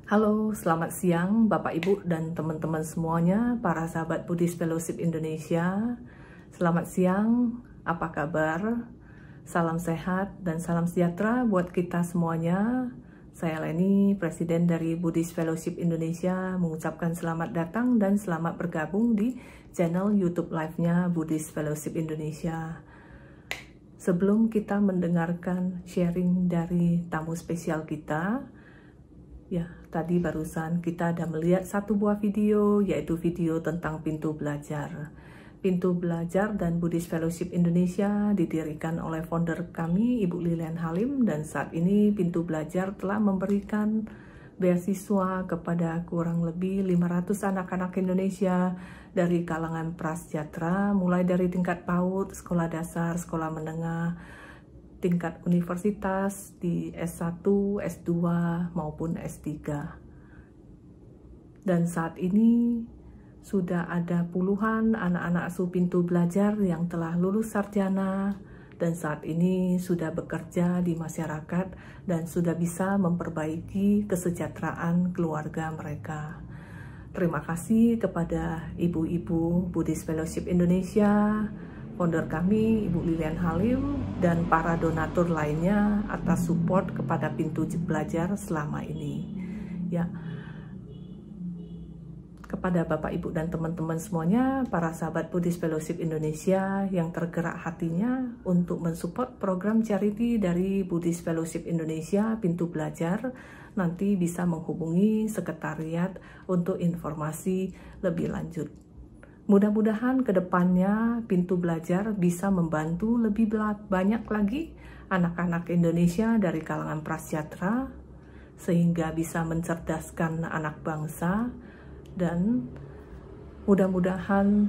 Halo, selamat siang Bapak Ibu dan teman-teman semuanya, para sahabat Buddhist Fellowship Indonesia. Selamat siang, apa kabar? Salam sehat dan salam sejahtera buat kita semuanya. Saya Leni, Presiden dari Buddhist Fellowship Indonesia, mengucapkan selamat datang dan selamat bergabung di channel YouTube Live-nya Buddhist Fellowship Indonesia. Sebelum kita mendengarkan sharing dari tamu spesial kita, ya, tadi barusan kita ada melihat satu buah video, yaitu video tentang pintu belajar. Pintu belajar dan Buddhist Fellowship Indonesia didirikan oleh founder kami, Ibu Lilian Halim, dan saat ini pintu belajar telah memberikan beasiswa kepada kurang lebih 500 anak-anak Indonesia dari kalangan prasejahtera, mulai dari tingkat PAUD, sekolah dasar, sekolah menengah, tingkat universitas di S1, S2, maupun S3. Dan saat ini sudah ada puluhan anak-anak asuh pintu belajar yang telah lulus sarjana dan saat ini sudah bekerja di masyarakat dan sudah bisa memperbaiki kesejahteraan keluarga mereka. Terima kasih kepada ibu-ibu Buddhist Fellowship Indonesia, founder kami, Ibu Lilian Halim, dan para donatur lainnya atas support kepada pintu belajar selama ini. Ya, kepada Bapak, Ibu, dan teman-teman semuanya, para sahabat Buddhist Fellowship Indonesia yang tergerak hatinya untuk mensupport program charity dari Buddhist Fellowship Indonesia, Pintu Belajar, nanti bisa menghubungi sekretariat untuk informasi lebih lanjut. Mudah-mudahan ke depannya Pintu Belajar bisa membantu lebih banyak lagi anak-anak Indonesia dari kalangan prasejahtera sehingga bisa mencerdaskan anak bangsa, dan mudah-mudahan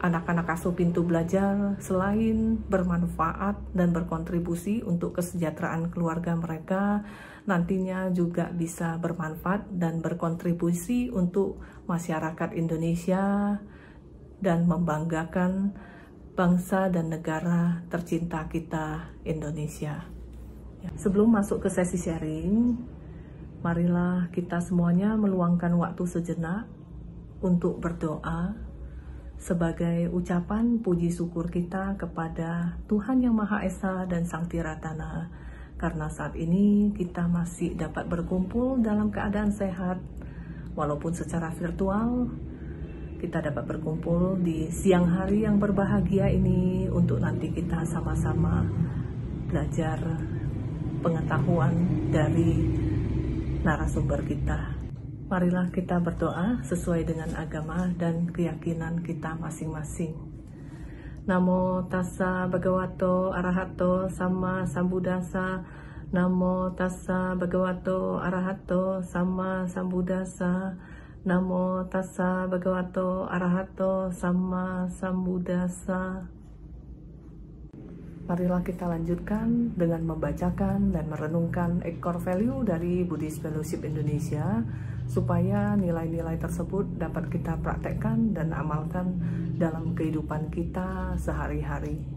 anak-anak asuh Pintu Belajar selain bermanfaat dan berkontribusi untuk kesejahteraan keluarga mereka, nantinya juga bisa bermanfaat dan berkontribusi untuk masyarakat Indonesia dan membanggakan bangsa dan negara tercinta kita, Indonesia. Sebelum masuk ke sesi sharing, marilah kita semuanya meluangkan waktu sejenak untuk berdoa sebagai ucapan puji syukur kita kepada Tuhan Yang Maha Esa dan Sang Tiratana, karena saat ini kita masih dapat berkumpul dalam keadaan sehat, walaupun secara virtual. Kita dapat berkumpul di siang hari yang berbahagia ini untuk nanti kita sama-sama belajar pengetahuan dari narasumber kita. Marilah kita berdoa sesuai dengan agama dan keyakinan kita masing-masing. Namo tassa bhagavato arahato sama sambuddhassa. Namo tassa bhagavato arahato sama sambuddhassa. Namo tassa bhagavato arahato sama sambuddhassa. Marilah kita lanjutkan dengan membacakan dan merenungkan core value dari Buddhist Fellowship Indonesia, supaya nilai-nilai tersebut dapat kita praktekkan dan amalkan dalam kehidupan kita sehari-hari.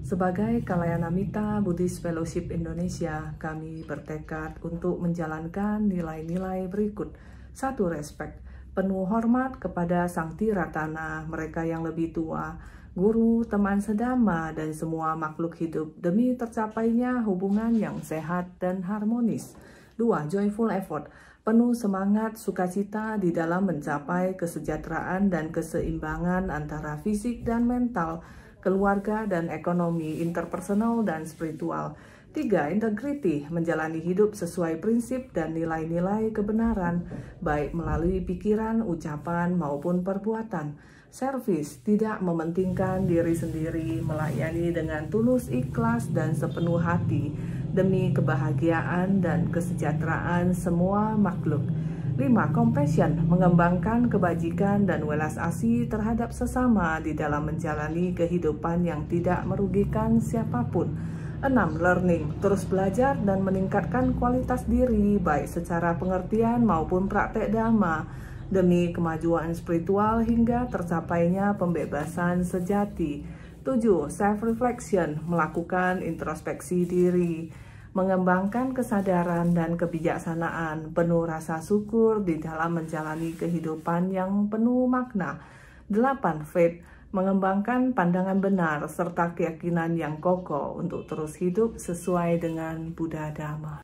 Sebagai Kalayanamita Buddhist Fellowship Indonesia, kami bertekad untuk menjalankan nilai-nilai berikut. 1. Respek, penuh hormat kepada Sang Tiratana, mereka yang lebih tua, guru, teman sedama, dan semua makhluk hidup demi tercapainya hubungan yang sehat dan harmonis. 2. Joyful effort, penuh semangat sukacita di dalam mencapai kesejahteraan dan keseimbangan antara fisik dan mental, keluarga dan ekonomi, interpersonal dan spiritual. 3. Integrity, menjalani hidup sesuai prinsip dan nilai-nilai kebenaran, baik melalui pikiran, ucapan, maupun perbuatan. Service, tidak mementingkan diri sendiri, melayani dengan tulus ikhlas dan sepenuh hati, demi kebahagiaan dan kesejahteraan semua makhluk. 5. Compassion, mengembangkan kebajikan dan welas asih terhadap sesama di dalam menjalani kehidupan yang tidak merugikan siapapun. 6. Learning, terus belajar dan meningkatkan kualitas diri, baik secara pengertian maupun praktek dhamma, demi kemajuan spiritual hingga tercapainya pembebasan sejati. 7. Self-reflection, melakukan introspeksi diri. mengembangkan kesadaran dan kebijaksanaan, penuh rasa syukur di dalam menjalani kehidupan yang penuh makna. 8. Faith, mengembangkan pandangan benar serta keyakinan yang kokoh untuk terus hidup sesuai dengan Buddha Dharma.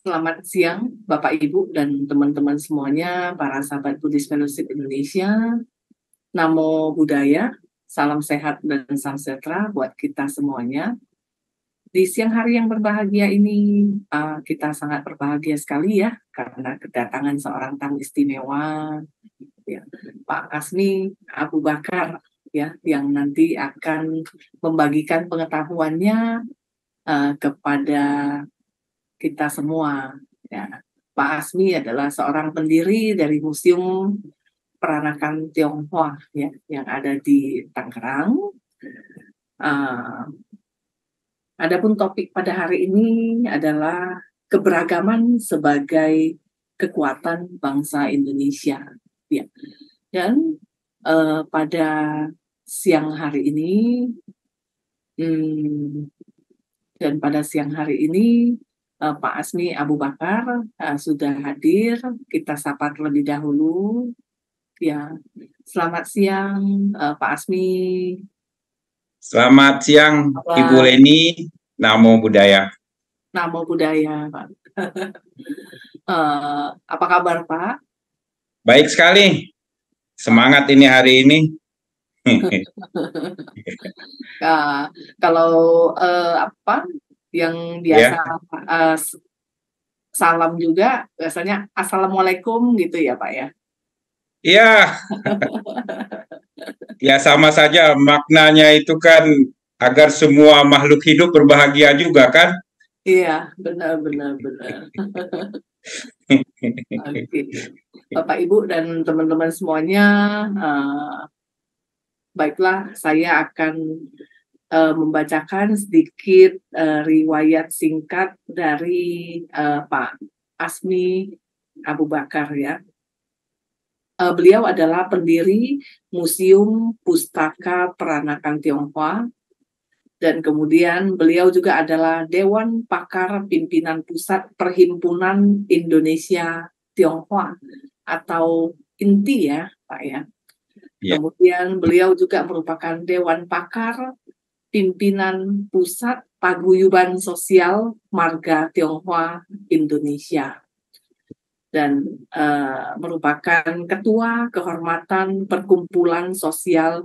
Selamat siang Bapak Ibu dan teman-teman semuanya, para sahabat Buddhist Fellowship Indonesia. Namo Buddhaya, salam sehat dan salam sejahtera buat kita semuanya. Di siang hari yang berbahagia ini, kita sangat berbahagia sekali ya, karena kedatangan seorang tamu istimewa, ya, Pak Kasmi Abu Bakar, ya, yang nanti akan membagikan pengetahuannya kepada kita semua. Ya. Pak Asmi adalah seorang pendiri dari Museum Peranakan Tionghoa, ya, yang ada di Tangerang. Adapun topik pada hari ini adalah keberagaman sebagai kekuatan bangsa Indonesia. Ya. Dan pada siang hari ini, Pak Asmi Abu Bakar sudah hadir. Kita sapa terlebih dahulu. Ya, selamat siang Pak Asmi. Selamat siang Ibu Leni, Namo Buddhaya. Namo Buddhaya, Pak. Apa kabar Pak? Baik sekali, semangat ini hari ini. Kalau apa yang biasa salam juga biasanya Assalamualaikum gitu ya Pak ya? Iya. Ya sama saja, maknanya itu kan agar semua makhluk hidup berbahagia juga kan? Iya, benar. Oke. Bapak Ibu dan teman-teman semuanya, baiklah, saya akan membacakan sedikit riwayat singkat dari Pak Asmi Abu Bakar ya. Beliau adalah pendiri Museum Pustaka Peranakan Tionghoa, dan kemudian beliau juga adalah Dewan Pakar Pimpinan Pusat Perhimpunan Indonesia Tionghoa atau INTI ya Pak ya. Kemudian beliau juga merupakan Dewan Pakar Pimpinan Pusat Paguyuban Sosial Marga Tionghoa Indonesia, dan merupakan Ketua Kehormatan Perkumpulan Sosial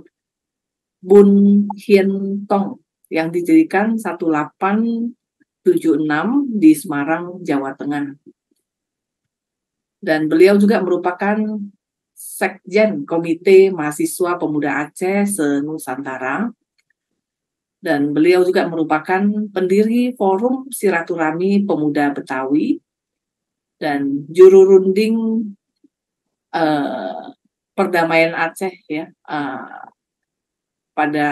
Bun Hien Tong yang didirikan 1876 di Semarang, Jawa Tengah. Dan beliau juga merupakan Sekjen Komite Mahasiswa Pemuda Aceh se-Nusantara. Dan beliau juga merupakan pendiri Forum Silaturahmi Pemuda Betawi dan juru runding Perdamaian Aceh ya pada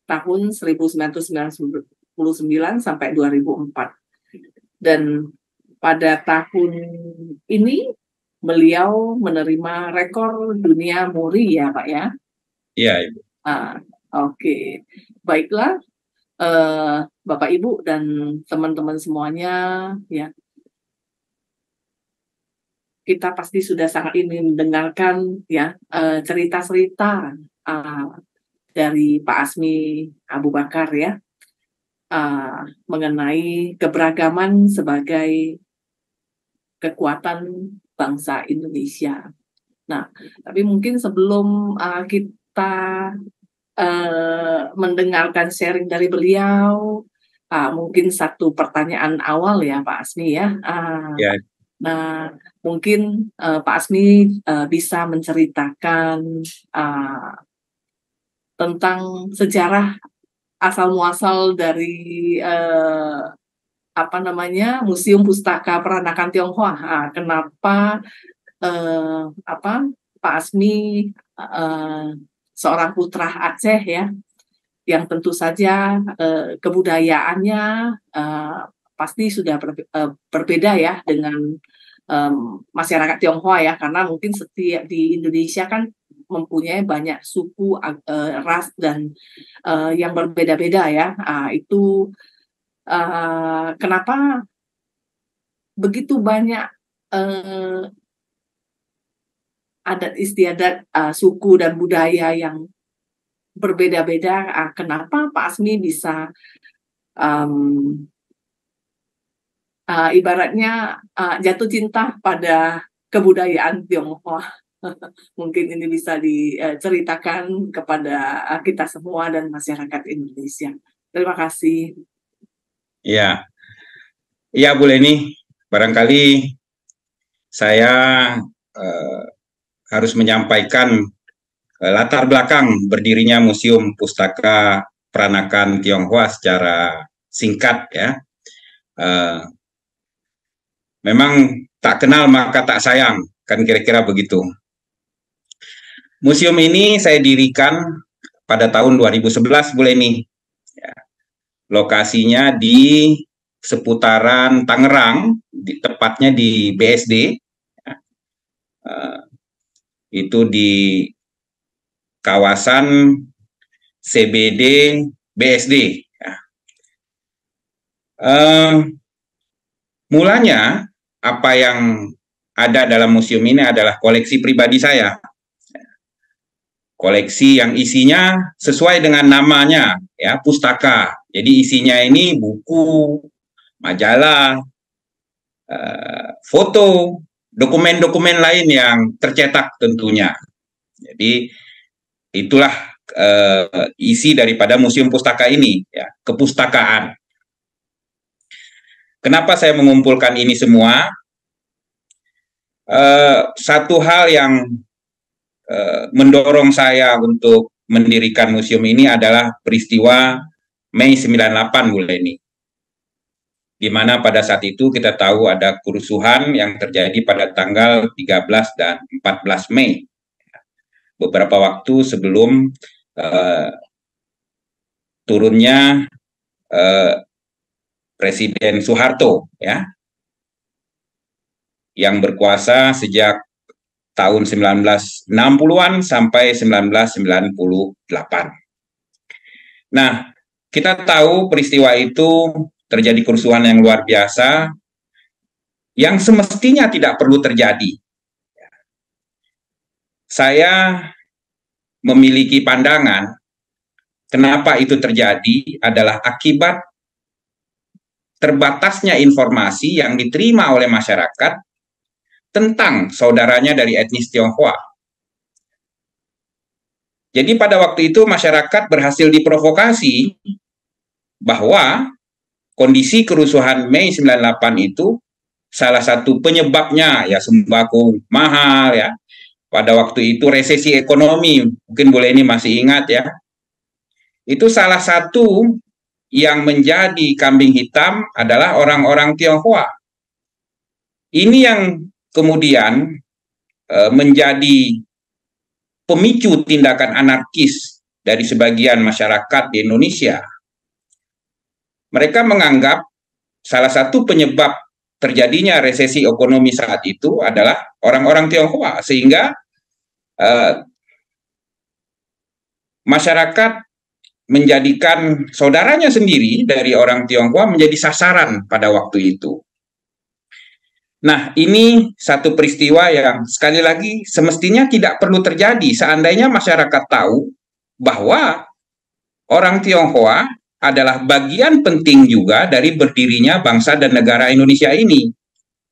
tahun 1999 sampai 2004. Dan pada tahun ini beliau menerima rekor dunia muri ya Pak ya? Iya Ibu. Oke. Baiklah Bapak Ibu dan teman-teman semuanya ya. Kita pasti sudah sangat ingin mendengarkan ya cerita-cerita dari Pak Asmi Abu Bakar ya mengenai keberagaman sebagai kekuatan bangsa Indonesia. Nah, tapi mungkin sebelum kita mendengarkan sharing dari beliau, mungkin satu pertanyaan awal ya Pak Asmi ya. Ya. Nah, mungkin Pak Asmi bisa menceritakan tentang sejarah asal-muasal dari Museum Pustaka Peranakan Tionghoa. Kenapa Pak Asmi seorang putra Aceh ya, yang tentu saja kebudayaannya pasti sudah berbeda ya dengan masyarakat Tionghoa ya, karena mungkin setiap di Indonesia kan mempunyai banyak suku, ras dan yang berbeda-beda ya. Itu kenapa begitu banyak adat istiadat, suku dan budaya yang berbeda-beda. Kenapa Pak Asmi bisa ibaratnya jatuh cinta pada kebudayaan Tionghoa? Mungkin ini bisa diceritakan kepada kita semua dan masyarakat Indonesia. Terima kasih. Ya, ya Bu Leni, barangkali saya harus menyampaikan latar belakang berdirinya Museum Pustaka Peranakan Tionghoa secara singkat ya. Memang tak kenal maka tak sayang, kan kira-kira begitu. Museum ini saya dirikan pada tahun 2011 Bu Leni. Ya. Lokasinya di seputaran Tangerang, tepatnya di BSD. Itu di kawasan CBD BSD. Mulanya apa yang ada dalam museum ini adalah koleksi pribadi saya. Koleksi yang isinya sesuai dengan namanya, ya, pustaka. Jadi isinya ini buku, majalah, foto, dokumen-dokumen lain yang tercetak tentunya. Jadi itulah isi daripada Museum Pustaka ini, ya, kepustakaan. Kenapa saya mengumpulkan ini semua? Satu hal yang mendorong saya untuk mendirikan museum ini adalah peristiwa Mei 98 Bu Leni. Di mana pada saat itu kita tahu ada kerusuhan yang terjadi pada tanggal 13 dan 14 Mei. Beberapa waktu sebelum turunnya Presiden Soeharto, ya, yang berkuasa sejak tahun 1960-an sampai 1998. Nah, kita tahu peristiwa itu terjadi kerusuhan yang luar biasa, yang semestinya tidak perlu terjadi. Saya memiliki pandangan, kenapa itu terjadi adalah akibat terbatasnya informasi yang diterima oleh masyarakat tentang saudaranya dari etnis Tionghoa. Jadi pada waktu itu masyarakat berhasil diprovokasi bahwa kondisi kerusuhan Mei 98 itu salah satu penyebabnya ya sembako mahal ya. Pada waktu itu resesi ekonomi, mungkin boleh ini masih ingat ya. Itu salah satu yang menjadi kambing hitam adalah orang-orang Tionghoa. Ini yang kemudian menjadi pemicu tindakan anarkis dari sebagian masyarakat di Indonesia. Mereka menganggap salah satu penyebab terjadinya resesi ekonomi saat itu adalah orang-orang Tionghoa, sehingga masyarakat menjadikan saudaranya sendiri dari orang Tionghoa menjadi sasaran pada waktu itu. Nah, ini satu peristiwa yang sekali lagi semestinya tidak perlu terjadi seandainya masyarakat tahu bahwa orang Tionghoa adalah bagian penting juga dari berdirinya bangsa dan negara Indonesia ini.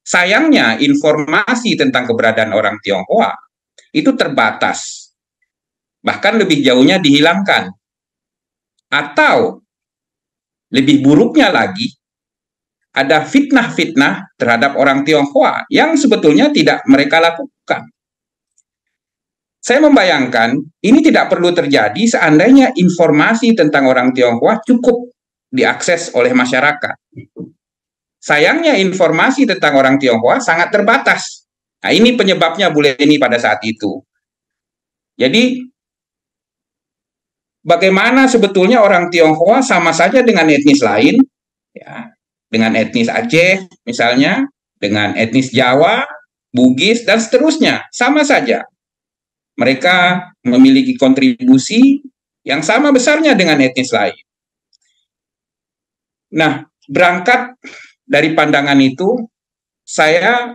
Sayangnya informasi tentang keberadaan orang Tionghoa itu terbatas. Bahkan lebih jauhnya dihilangkan. Atau lebih buruknya lagi, ada fitnah-fitnah terhadap orang Tionghoa yang sebetulnya tidak mereka lakukan. Saya membayangkan ini tidak perlu terjadi seandainya informasi tentang orang Tionghoa cukup diakses oleh masyarakat. Sayangnya informasi tentang orang Tionghoa sangat terbatas. Nah, ini penyebabnya Bu Leni pada saat itu. Jadi, bagaimana sebetulnya orang Tionghoa sama saja dengan etnis lain, ya, dengan etnis Aceh misalnya, dengan etnis Jawa, Bugis, dan seterusnya, sama saja. Mereka memiliki kontribusi yang sama besarnya dengan etnis lain. Nah, berangkat dari pandangan itu, saya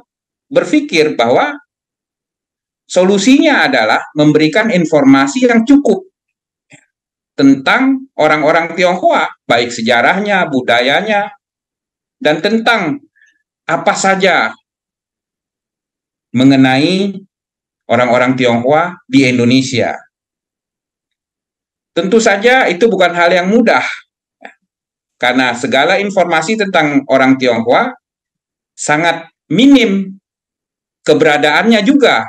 berpikir bahwa solusinya adalah memberikan informasi yang cukup tentang orang-orang Tionghoa, baik sejarahnya, budayanya, dan tentang apa saja mengenai orang-orang Tionghoa di Indonesia. Tentu saja itu bukan hal yang mudah, karena segala informasi tentang orang Tionghoa sangat minim keberadaannya juga.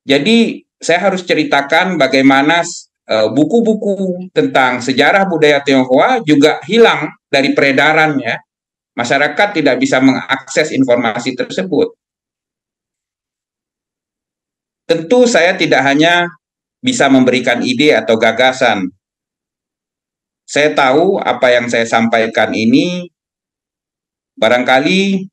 Jadi saya harus ceritakan bagaimana buku-buku tentang sejarah budaya Tionghoa juga hilang dari peredarannya. Masyarakat tidak bisa mengakses informasi tersebut. Tentu saya tidak hanya bisa memberikan ide atau gagasan. Saya tahu apa yang saya sampaikan ini barangkali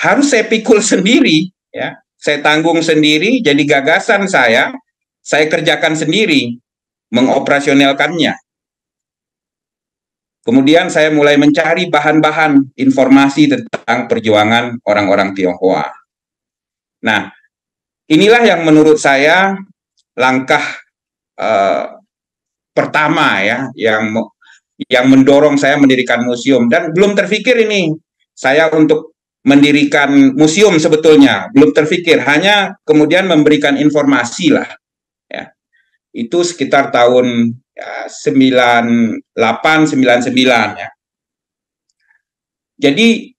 harus saya pikul sendiri, ya. Saya tanggung sendiri, jadi gagasan saya kerjakan sendiri, mengoperasionalkannya. Kemudian saya mulai mencari bahan-bahan informasi tentang perjuangan orang-orang Tionghoa. Nah, inilah yang menurut saya langkah pertama ya, yang mendorong saya mendirikan museum. Dan belum terpikir ini saya untuk mendirikan museum sebetulnya, belum terpikir, hanya kemudian memberikan informasi lah. Ya. Itu sekitar tahun 98-99 ya. Jadi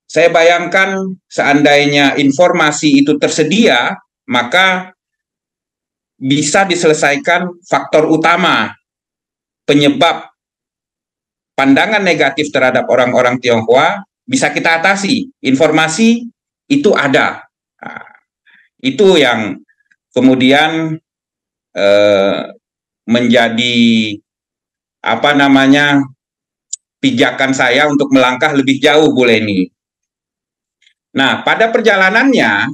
saya bayangkan seandainya informasi itu tersedia, maka bisa diselesaikan faktor utama penyebab pandangan negatif terhadap orang-orang Tionghoa bisa kita atasi. Informasi itu ada. Nah, itu yang kemudian menjadi pijakan saya untuk melangkah lebih jauh, Bu Leni. Nah, pada perjalanannya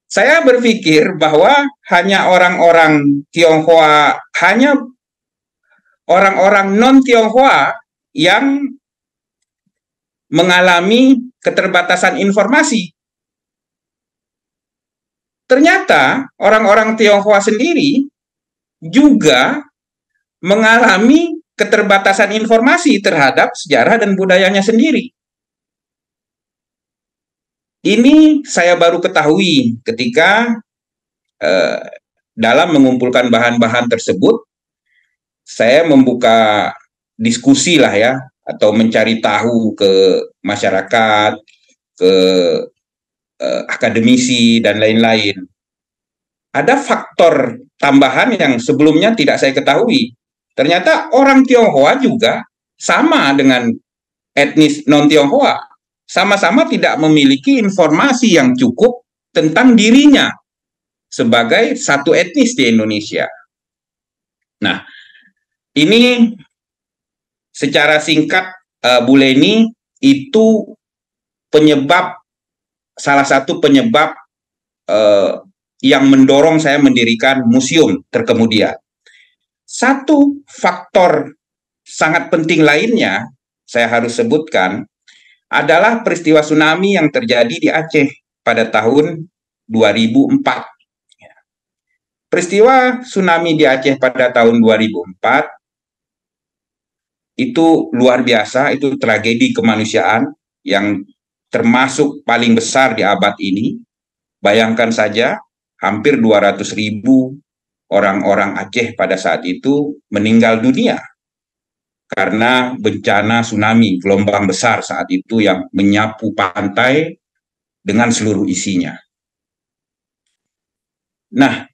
saya berpikir bahwa hanya orang-orang Tionghoa, hanya orang-orang non-Tionghoa yang mengalami keterbatasan informasi. Ternyata orang-orang Tionghoa sendiri juga mengalami keterbatasan informasi terhadap sejarah dan budayanya sendiri. Ini saya baru ketahui ketika dalam mengumpulkan bahan-bahan tersebut, saya membuka diskusi lah ya, atau mencari tahu ke masyarakat, ke akademisi, dan lain-lain. Ada faktor tambahan yang sebelumnya tidak saya ketahui. Ternyata orang Tionghoa juga sama dengan etnis non-Tionghoa, sama-sama tidak memiliki informasi yang cukup tentang dirinya sebagai satu etnis di Indonesia. Nah, ini secara singkat, Bu Leni, itu salah satu penyebab yang mendorong saya mendirikan museum terkemudian. Satu faktor sangat penting lainnya saya harus sebutkan adalah peristiwa tsunami yang terjadi di Aceh pada tahun 2004. Peristiwa tsunami di Aceh pada tahun 2004 itu luar biasa, itu tragedi kemanusiaan yang termasuk paling besar di abad ini. Bayangkan saja, hampir 200.000 orang-orang Aceh pada saat itu meninggal dunia karena bencana tsunami, gelombang besar saat itu yang menyapu pantai dengan seluruh isinya. Nah,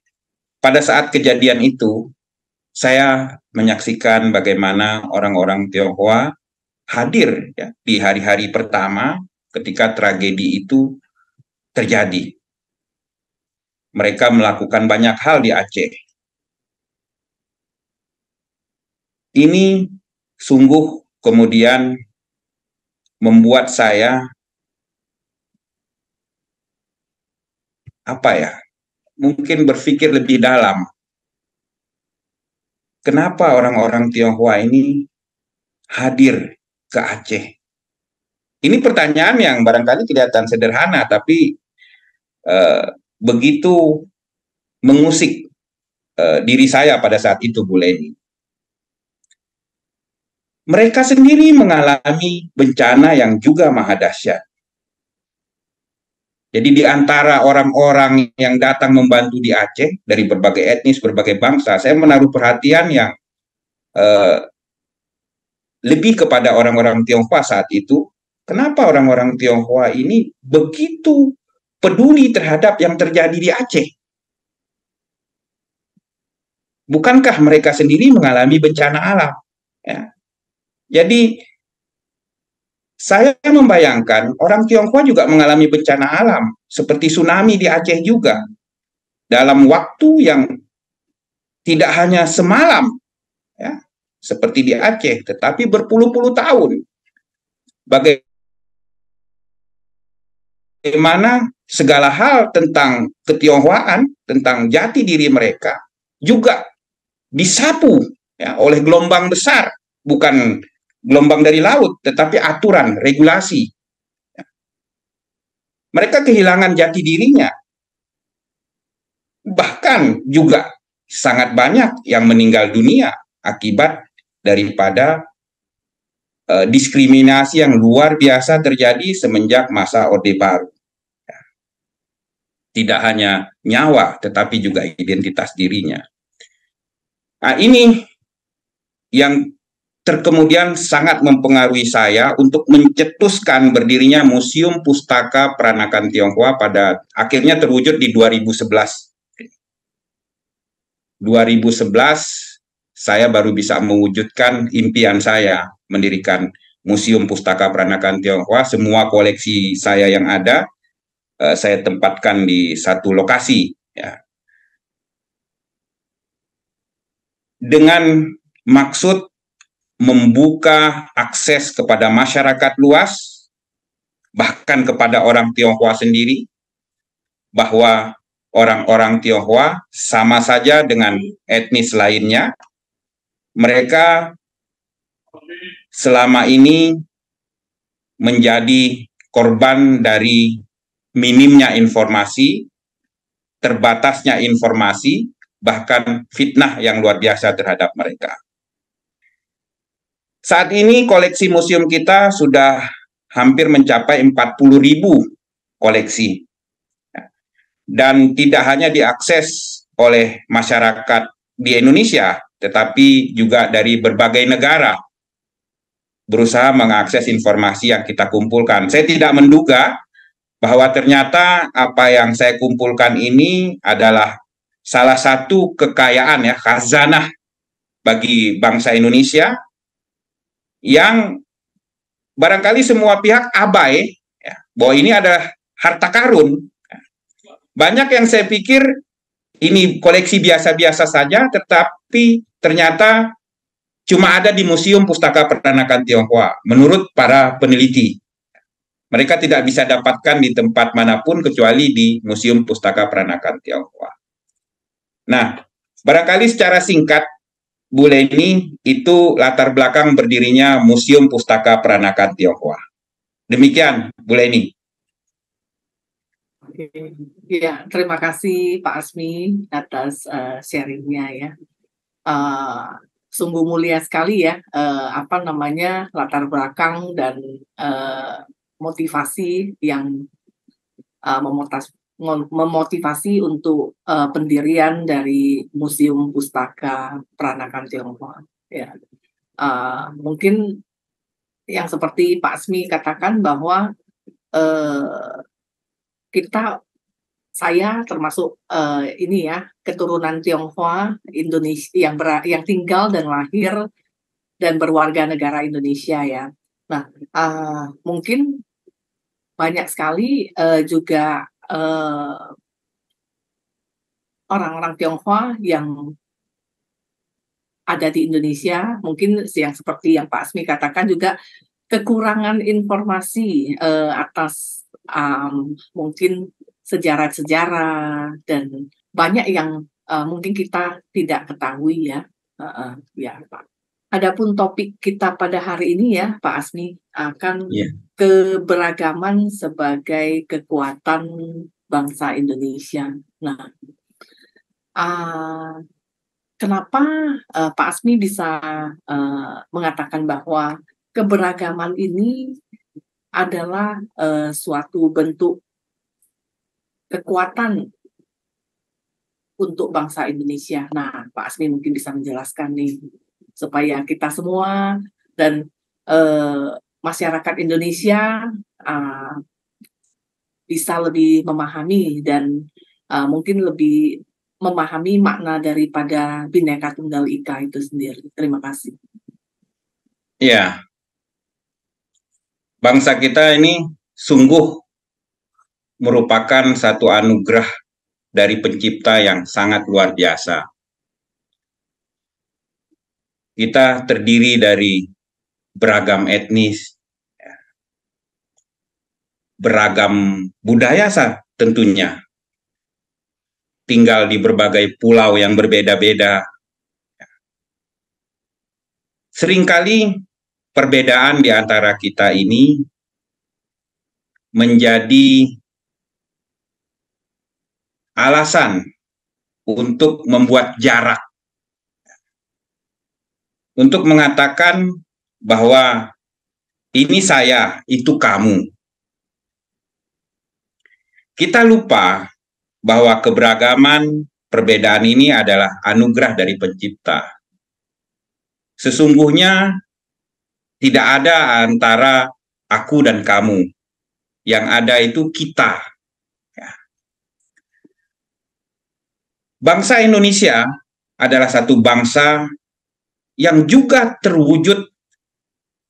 pada saat kejadian itu, saya menyaksikan bagaimana orang-orang Tionghoa hadir ya, di hari-hari pertama ketika tragedi itu terjadi. Mereka melakukan banyak hal di Aceh. Ini sungguh kemudian membuat saya mungkin berpikir lebih dalam. kenapa orang-orang Tionghoa ini hadir ke Aceh? Ini pertanyaan yang barangkali kelihatan sederhana, tapi begitu mengusik diri saya pada saat itu, Bu Leni. Mereka sendiri mengalami bencana yang juga maha dahsyat. Jadi di antara orang-orang yang datang membantu di Aceh dari berbagai etnis, berbagai bangsa, saya menaruh perhatian yang lebih kepada orang-orang Tionghoa saat itu. Kenapa orang-orang Tionghoa ini begitu peduli terhadap yang terjadi di Aceh? Bukankah mereka sendiri mengalami bencana alam? Ya. Jadi saya membayangkan orang Tionghoa juga mengalami bencana alam seperti tsunami di Aceh juga dalam waktu yang tidak hanya semalam, ya, seperti di Aceh, tetapi berpuluh-puluh tahun. Bagaimana segala hal tentang ketionghoaan, tentang jati diri mereka juga disapu, ya, oleh gelombang besar, bukan gelombang dari laut, tetapi aturan, regulasi. Mereka kehilangan jati dirinya. Bahkan juga sangat banyak yang meninggal dunia akibat daripada diskriminasi yang luar biasa terjadi semenjak masa Orde Baru. Tidak hanya nyawa, tetapi juga identitas dirinya. Nah, ini yang kemudian sangat mempengaruhi saya untuk mencetuskan berdirinya Museum Pustaka Peranakan Tionghoa pada akhirnya terwujud di 2011. 2011 saya baru bisa mewujudkan impian saya mendirikan Museum Pustaka Peranakan Tionghoa. Semua koleksi saya yang ada saya tempatkan di satu lokasi, ya, dengan maksud membuka akses kepada masyarakat luas, bahkan kepada orang Tionghoa sendiri, bahwa orang-orang Tionghoa sama saja dengan etnis lainnya. Mereka selama ini menjadi korban dari minimnya informasi, terbatasnya informasi, bahkan fitnah yang luar biasa terhadap mereka. Saat ini koleksi museum kita sudah hampir mencapai 40.000 koleksi. Dan tidak hanya diakses oleh masyarakat di Indonesia, tetapi juga dari berbagai negara berusaha mengakses informasi yang kita kumpulkan. Saya tidak menduga bahwa ternyata apa yang saya kumpulkan ini adalah salah satu kekayaan, ya, khazanah bagi bangsa Indonesia yang barangkali semua pihak abai, ya, bahwa ini adalah harta karun. Banyak yang saya pikir ini koleksi biasa-biasa saja, tetapi ternyata cuma ada di Museum Pustaka Peranakan Tionghoa menurut para peneliti. Mereka tidak bisa dapatkan di tempat manapun kecuali di Museum Pustaka Peranakan Tionghoa. Nah, barangkali secara singkat, Bu Leni, itu latar belakang berdirinya Museum Pustaka Peranakan Tionghoa. Demikian, Bu Leni. Ya, terima kasih Pak Asmi atas sharingnya, ya. Sungguh mulia sekali, ya, latar belakang dan motivasi yang memotivasi untuk pendirian dari Museum Pustaka Peranakan Tionghoa. Ya. Mungkin yang seperti Pak Asmi katakan bahwa saya termasuk ini, ya, keturunan Tionghoa Indonesia yang tinggal dan lahir dan berwarga negara Indonesia, ya. Nah, mungkin banyak sekali juga orang-orang Tionghoa yang ada di Indonesia, mungkin yang seperti yang Pak Asmi katakan juga kekurangan informasi atas mungkin sejarah-sejarah dan banyak yang mungkin kita tidak ketahui, ya. Ya, Pak. Adapun topik kita pada hari ini ya, Pak Asmi, akan Iya. keberagaman sebagai kekuatan bangsa Indonesia. Nah, kenapa Pak Asmi bisa mengatakan bahwa keberagaman ini adalah suatu bentuk kekuatan untuk bangsa Indonesia? Nah, Pak Asmi mungkin bisa menjelaskan nih, supaya kita semua dan masyarakat Indonesia bisa lebih memahami dan mungkin lebih memahami makna daripada Bhinneka Tunggal Ika itu sendiri. Terima kasih. Ya, bangsa kita ini sungguh merupakan satu anugerah dari pencipta yang sangat luar biasa. Kita terdiri dari beragam etnis, beragam budaya tentunya. Tinggal di berbagai pulau yang berbeda-beda. Seringkali perbedaan di antara kita ini menjadi alasan untuk membuat jarak, untuk mengatakan bahwa ini saya, itu kamu. Kita lupa bahwa keberagaman perbedaan ini adalah anugerah dari pencipta. Sesungguhnya tidak ada antara aku dan kamu. Yang ada itu kita. Bangsa Indonesia adalah satu bangsa yang juga terwujud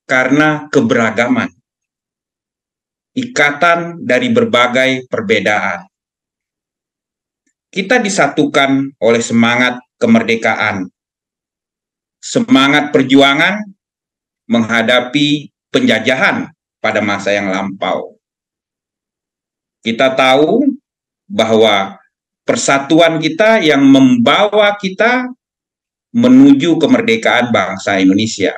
karena keberagaman. Ikatan dari berbagai perbedaan. Kita disatukan oleh semangat kemerdekaan. Semangat perjuangan menghadapi penjajahan pada masa yang lampau. Kita tahu bahwa persatuan kita yang membawa kita menuju kemerdekaan bangsa Indonesia.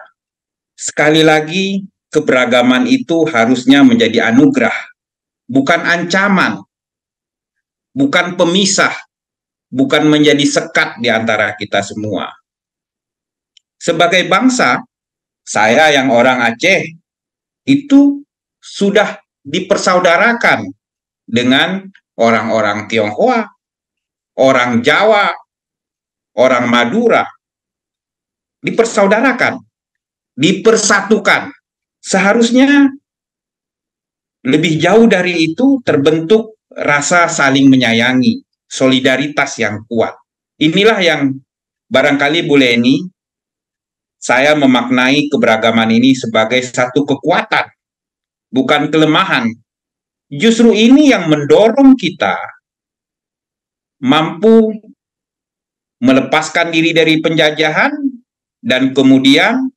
Sekali lagi, keberagaman itu harusnya menjadi anugerah, bukan ancaman, bukan pemisah, bukan menjadi sekat di antara kita semua. Sebagai bangsa, saya yang orang Aceh itu sudah dipersaudarakan dengan orang-orang Tionghoa, orang Jawa, orang Madura, dipersaudarakan, dipersatukan. Seharusnya lebih jauh dari itu terbentuk rasa saling menyayangi, solidaritas yang kuat. Inilah yang barangkali Bu Leni, saya memaknai keberagaman ini sebagai satu kekuatan, bukan kelemahan. Justru ini yang mendorong kita mampu melepaskan diri dari penjajahan dan kemudian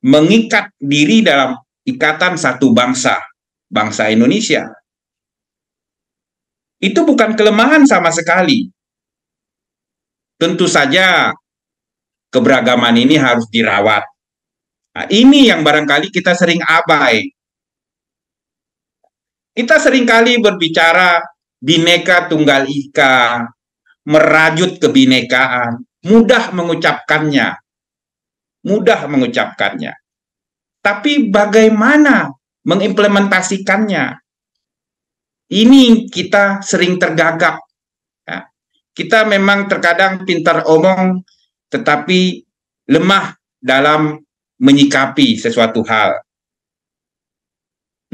mengikat diri dalam ikatan satu bangsa, bangsa Indonesia. Itu bukan kelemahan sama sekali. Tentu saja keberagaman ini harus dirawat. Nah, ini yang barangkali kita sering abai. Kita seringkali berbicara Bhinneka Tunggal Ika, merajut kebinekaan, mudah mengucapkannya. Tapi bagaimana mengimplementasikannya? Ini kita sering tergagap. Ya. Kita memang terkadang pintar omong, tetapi lemah dalam menyikapi sesuatu hal.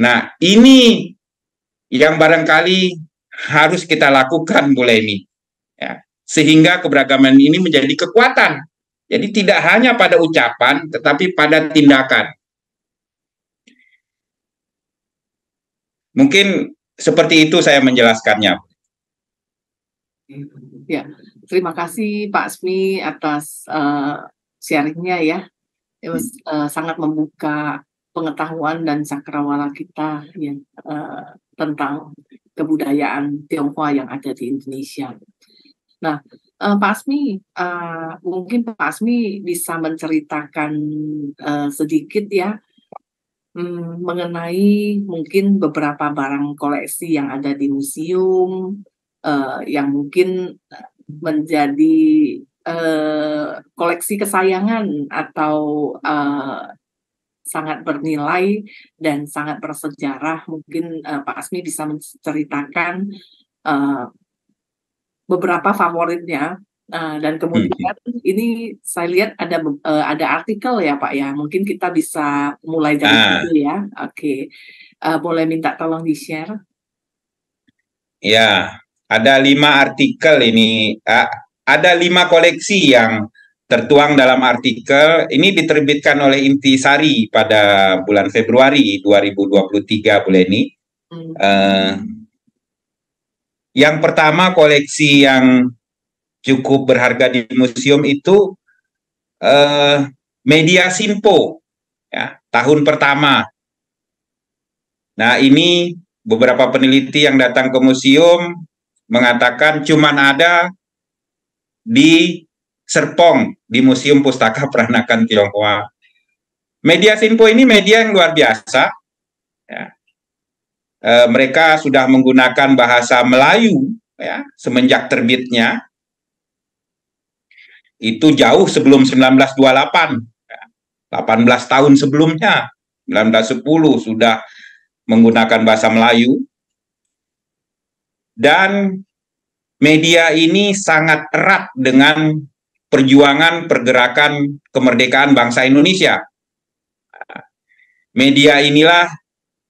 Nah, ini yang barangkali harus kita lakukan, Bu Leni. Ya. Sehingga keberagaman ini menjadi kekuatan. Jadi tidak hanya pada ucapan, tetapi pada tindakan. Mungkin seperti itu saya menjelaskannya. Ya, terima kasih Pak Asmi atas sharingnya ya. Sangat membuka pengetahuan dan cakrawala kita yang tentang kebudayaan Tionghoa yang ada di Indonesia. Nah, Pak Asmi, mungkin Pak Asmi bisa menceritakan sedikit ya mengenai mungkin beberapa barang koleksi yang ada di museum yang mungkin menjadi koleksi kesayangan atau sangat bernilai dan sangat bersejarah. Mungkin Pak Asmi bisa menceritakan beberapa favoritnya. Dan kemudian ini saya lihat ada artikel ya Pak ya, mungkin kita bisa mulai dari situ ya. Oke. Boleh minta tolong di-share? Ya, ada 5 artikel ini, ada 5 koleksi yang tertuang dalam artikel. Ini diterbitkan oleh Intisari pada bulan Februari 2023 bulan ini. Yang pertama, koleksi yang cukup berharga di museum itu media Sinpo, ya, tahun pertama. Nah, ini beberapa peneliti yang datang ke museum mengatakan cuman ada di Serpong, di Museum Pustaka Peranakan Tionghoa. Media Sinpo ini media yang luar biasa. Ya. Mereka sudah menggunakan bahasa Melayu ya, semenjak terbitnya. Itu jauh sebelum 1928, 18 tahun sebelumnya, 1910 sudah menggunakan bahasa Melayu. Dan media ini sangat erat dengan perjuangan pergerakan kemerdekaan bangsa Indonesia. Media inilah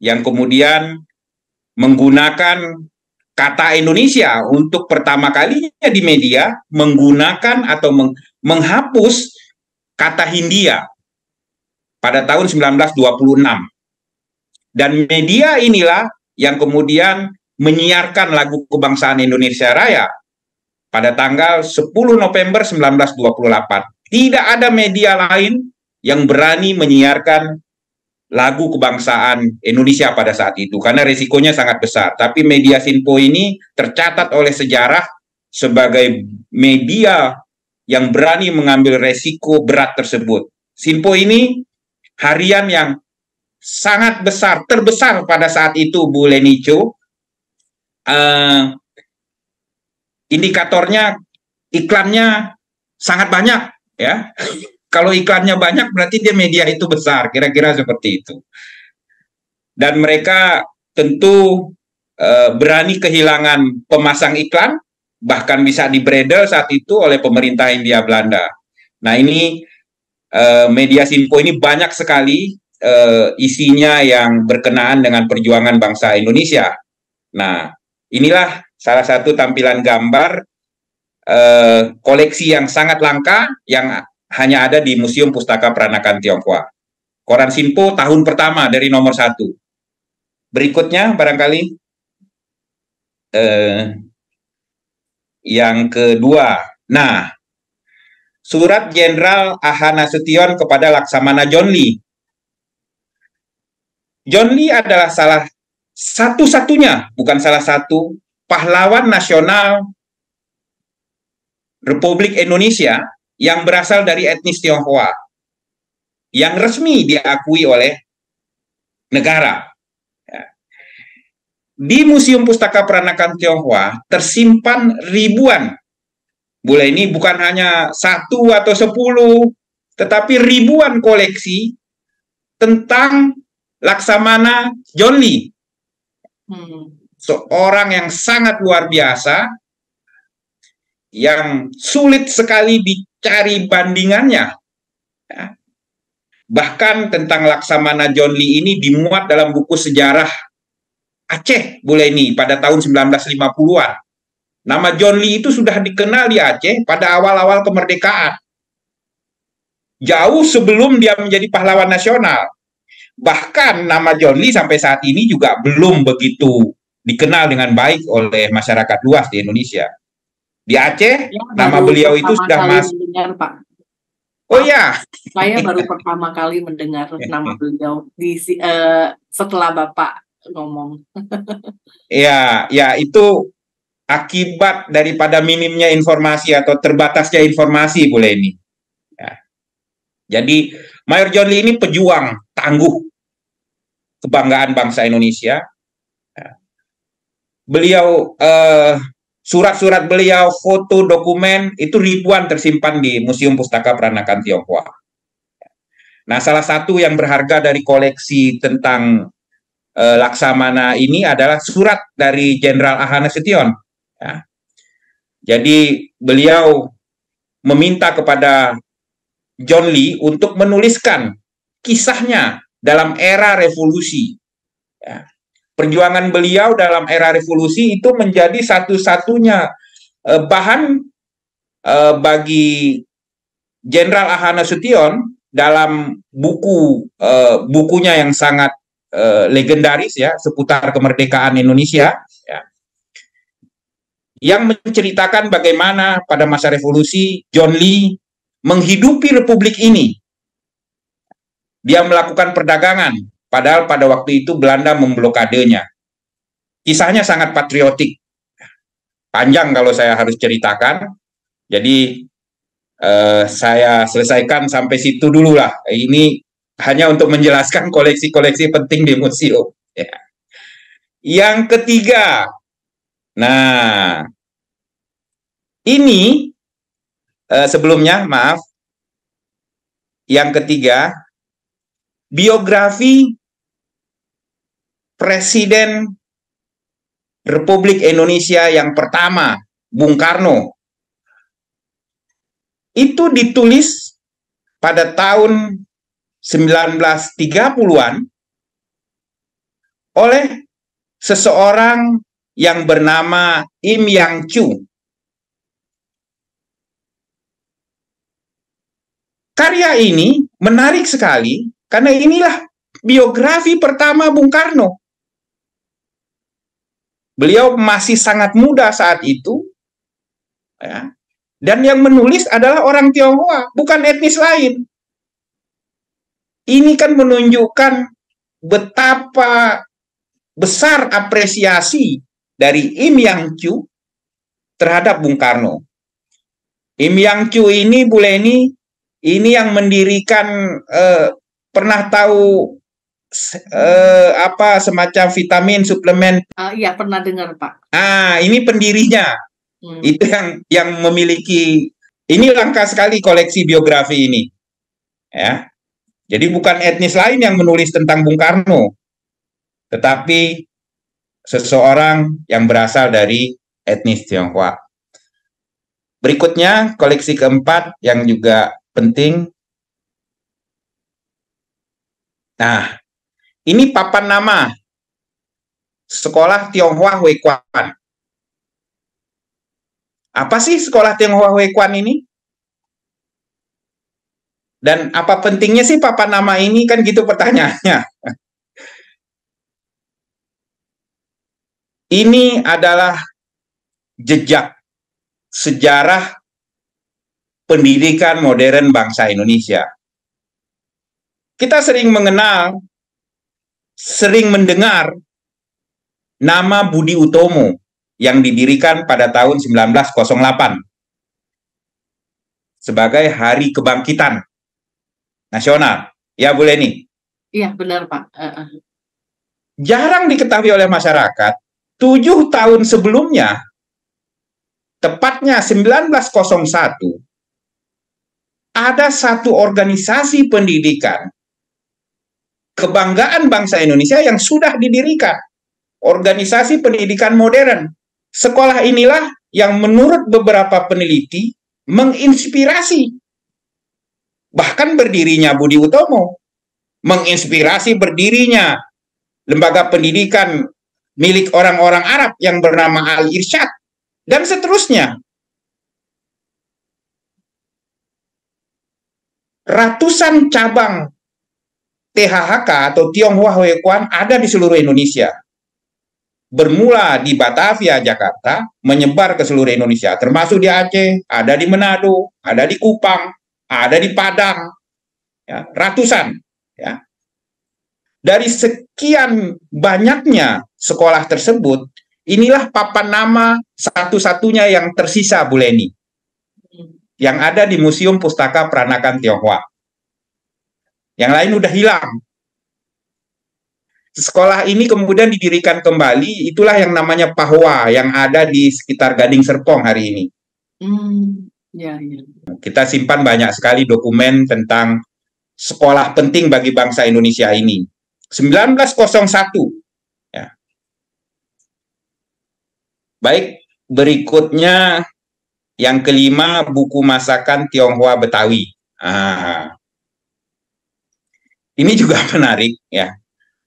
yang kemudian menggunakan kata Indonesia untuk pertama kalinya di media, menggunakan atau menghapus kata Hindia pada tahun 1926. Dan media inilah yang kemudian menyiarkan lagu kebangsaan Indonesia Raya pada tanggal 10 November 1928. Tidak ada media lain yang berani menyiarkan lagu kebangsaan Indonesia pada saat itu, karena resikonya sangat besar. Tapi media Sinpo ini tercatat oleh sejarah sebagai media yang berani mengambil resiko berat tersebut. Sinpo ini harian yang sangat besar, terbesar pada saat itu, Bu Lenico. Indikatornya iklannya sangat banyak, ya. Kalau iklannya banyak berarti dia media itu besar, kira-kira seperti itu. Dan mereka tentu berani kehilangan pemasang iklan, bahkan bisa dibredel saat itu oleh pemerintah Hindia Belanda. Nah, ini media Sinpo ini banyak sekali isinya yang berkenaan dengan perjuangan bangsa Indonesia. Nah, inilah salah satu tampilan gambar koleksi yang sangat langka yang hanya ada di Museum Pustaka Peranakan Tionghoa. Koran Sinpo tahun pertama dari nomor 1. Berikutnya barangkali yang kedua. Nah, surat Jenderal A.H. Nasution kepada Laksamana John Lee. John Lee adalah salah satu-satunya, bukan salah satu, pahlawan nasional Republik Indonesia yang berasal dari etnis Tionghoa, yang resmi diakui oleh negara. Di Museum Pustaka Peranakan Tionghoa tersimpan ribuan, boleh ini bukan hanya 1 atau 10, tetapi ribuan koleksi tentang Laksamana John Lee. Seorang yang sangat luar biasa, yang sulit sekali dicari bandingannya. Ya. Bahkan tentang Laksamana John Lee ini dimuat dalam buku sejarah Aceh, boleh ini, pada tahun 1950-an. Nama John Lee itu sudah dikenal di Aceh pada awal-awal kemerdekaan. Jauh sebelum dia menjadi pahlawan nasional. Bahkan nama John Lee sampai saat ini juga belum begitu dikenal dengan baik oleh masyarakat luas di Indonesia. Di Aceh, ya, nama beliau itu sudah masuk. Oh ya, saya baru pertama kali mendengar nama beliau setelah Bapak ngomong. Ya, ya itu akibat daripada minimnya informasi atau terbatasnya informasi, Bu Leni. Ya. Jadi Mayor John Lee ini pejuang tangguh kebanggaan bangsa Indonesia. Ya. Beliau surat-surat beliau, foto, dokumen itu ribuan tersimpan di Museum Pustaka Peranakan Tionghoa. Nah, salah satu yang berharga dari koleksi tentang Laksamana ini adalah surat dari Jenderal Ahana Sution. Ya. Jadi beliau meminta kepada John Lee untuk menuliskan kisahnya dalam era revolusi. Ya. Perjuangan beliau dalam era revolusi itu menjadi satu-satunya bahan bagi Jenderal Ahana Sution dalam bukunya yang sangat legendaris ya seputar kemerdekaan Indonesia. Ya, yang menceritakan bagaimana pada masa revolusi John Lee menghidupi republik ini. Dia melakukan perdagangan, padahal pada waktu itu Belanda memblokadenya. Kisahnya sangat patriotik. Panjang kalau saya harus ceritakan. Jadi saya selesaikan sampai situ dulu lah. Ini hanya untuk menjelaskan koleksi-koleksi penting di museum. Ya. Yang ketiga, nah, ini sebelumnya, maaf. Yang ketiga, biografi Presiden Republik Indonesia yang pertama, Bung Karno. Itu ditulis pada tahun 1930-an oleh seseorang yang bernama Im Yang Chu. Karya ini menarik sekali karena inilah biografi pertama Bung Karno. Beliau masih sangat muda saat itu, ya, dan yang menulis adalah orang Tionghoa, bukan etnis lain. Ini kan menunjukkan betapa besar apresiasi dari Im Yang Chu terhadap Bung Karno. Im Yang Chu ini, Bu Leni, ini yang mendirikan, pernah tahu apa semacam vitamin suplemen? Iya, pernah dengar, Pak. Ini pendirinya. Itu yang memiliki. Ini langka sekali koleksi biografi ini. Ya. Jadi bukan etnis lain yang menulis tentang Bung Karno, tetapi seseorang yang berasal dari etnis Tionghoa. Berikutnya, koleksi keempat yang juga penting. Nah, ini papan nama Sekolah Tionghoa Huekuan. Apa sih Sekolah Tionghoa Huekuan ini? Dan apa pentingnya sih papan nama ini? Kan gitu pertanyaannya. Ini adalah jejak sejarah pendidikan modern bangsa Indonesia. Kita sering mengenal, sering mendengar nama Budi Utomo yang didirikan pada tahun 1908 sebagai Hari Kebangkitan Nasional. Ya, Bu Leni? Iya, benar, Pak. Jarang diketahui oleh masyarakat, 7 tahun sebelumnya, tepatnya 1901, ada satu organisasi pendidikan kebanggaan bangsa Indonesia yang sudah didirikan. Organisasi pendidikan modern. Sekolah inilah yang menurut beberapa peneliti menginspirasi. Bahkan berdirinya Budi Utomo. Menginspirasi berdirinya lembaga pendidikan milik orang-orang Arab yang bernama Al-Irsyad. Dan seterusnya. Ratusan cabang THHK atau Tionghoa Huekuan ada di seluruh Indonesia. Bermula di Batavia, Jakarta, menyebar ke seluruh Indonesia, termasuk di Aceh, ada di Manado, ada di Kupang, ada di Padang, ya, ratusan. Ya. Dari sekian banyaknya sekolah tersebut, inilah papan nama satu-satunya yang tersisa, Bu Leni, yang ada di Museum Pustaka Peranakan Tionghoa. Yang lain udah hilang. Sekolah ini kemudian didirikan kembali, itulah yang namanya Pahwa yang ada di sekitar Gading Serpong hari ini. Ya, ya. Kita simpan banyak sekali dokumen tentang sekolah penting bagi bangsa Indonesia ini. 1901. Ya. Baik, berikutnya yang kelima, buku masakan Tionghoa Betawi. Ini juga menarik, ya.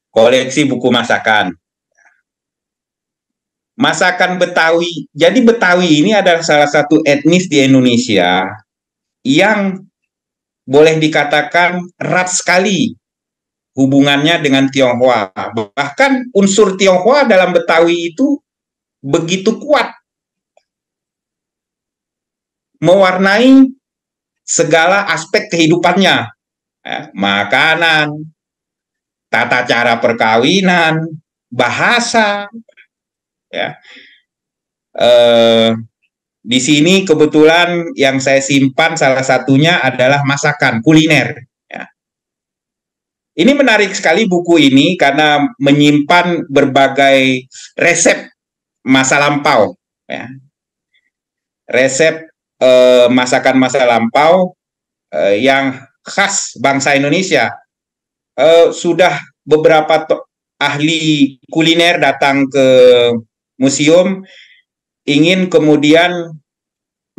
Koleksi buku masakan. Masakan Betawi. Jadi Betawi ini adalah salah satu etnis di Indonesia yang boleh dikatakan erat sekali hubungannya dengan Tionghoa. Bahkan unsur Tionghoa dalam Betawi itu begitu kuat, mewarnai segala aspek kehidupannya, ya, makanan, tata cara perkawinan, bahasa, ya. Di sini kebetulan yang saya simpan salah satunya adalah masakan kuliner. Ya. Ini menarik sekali buku ini karena menyimpan berbagai resep masa lampau, ya. Resep masakan masa lampau yang khas bangsa Indonesia. Sudah beberapa ahli kuliner datang ke museum ingin kemudian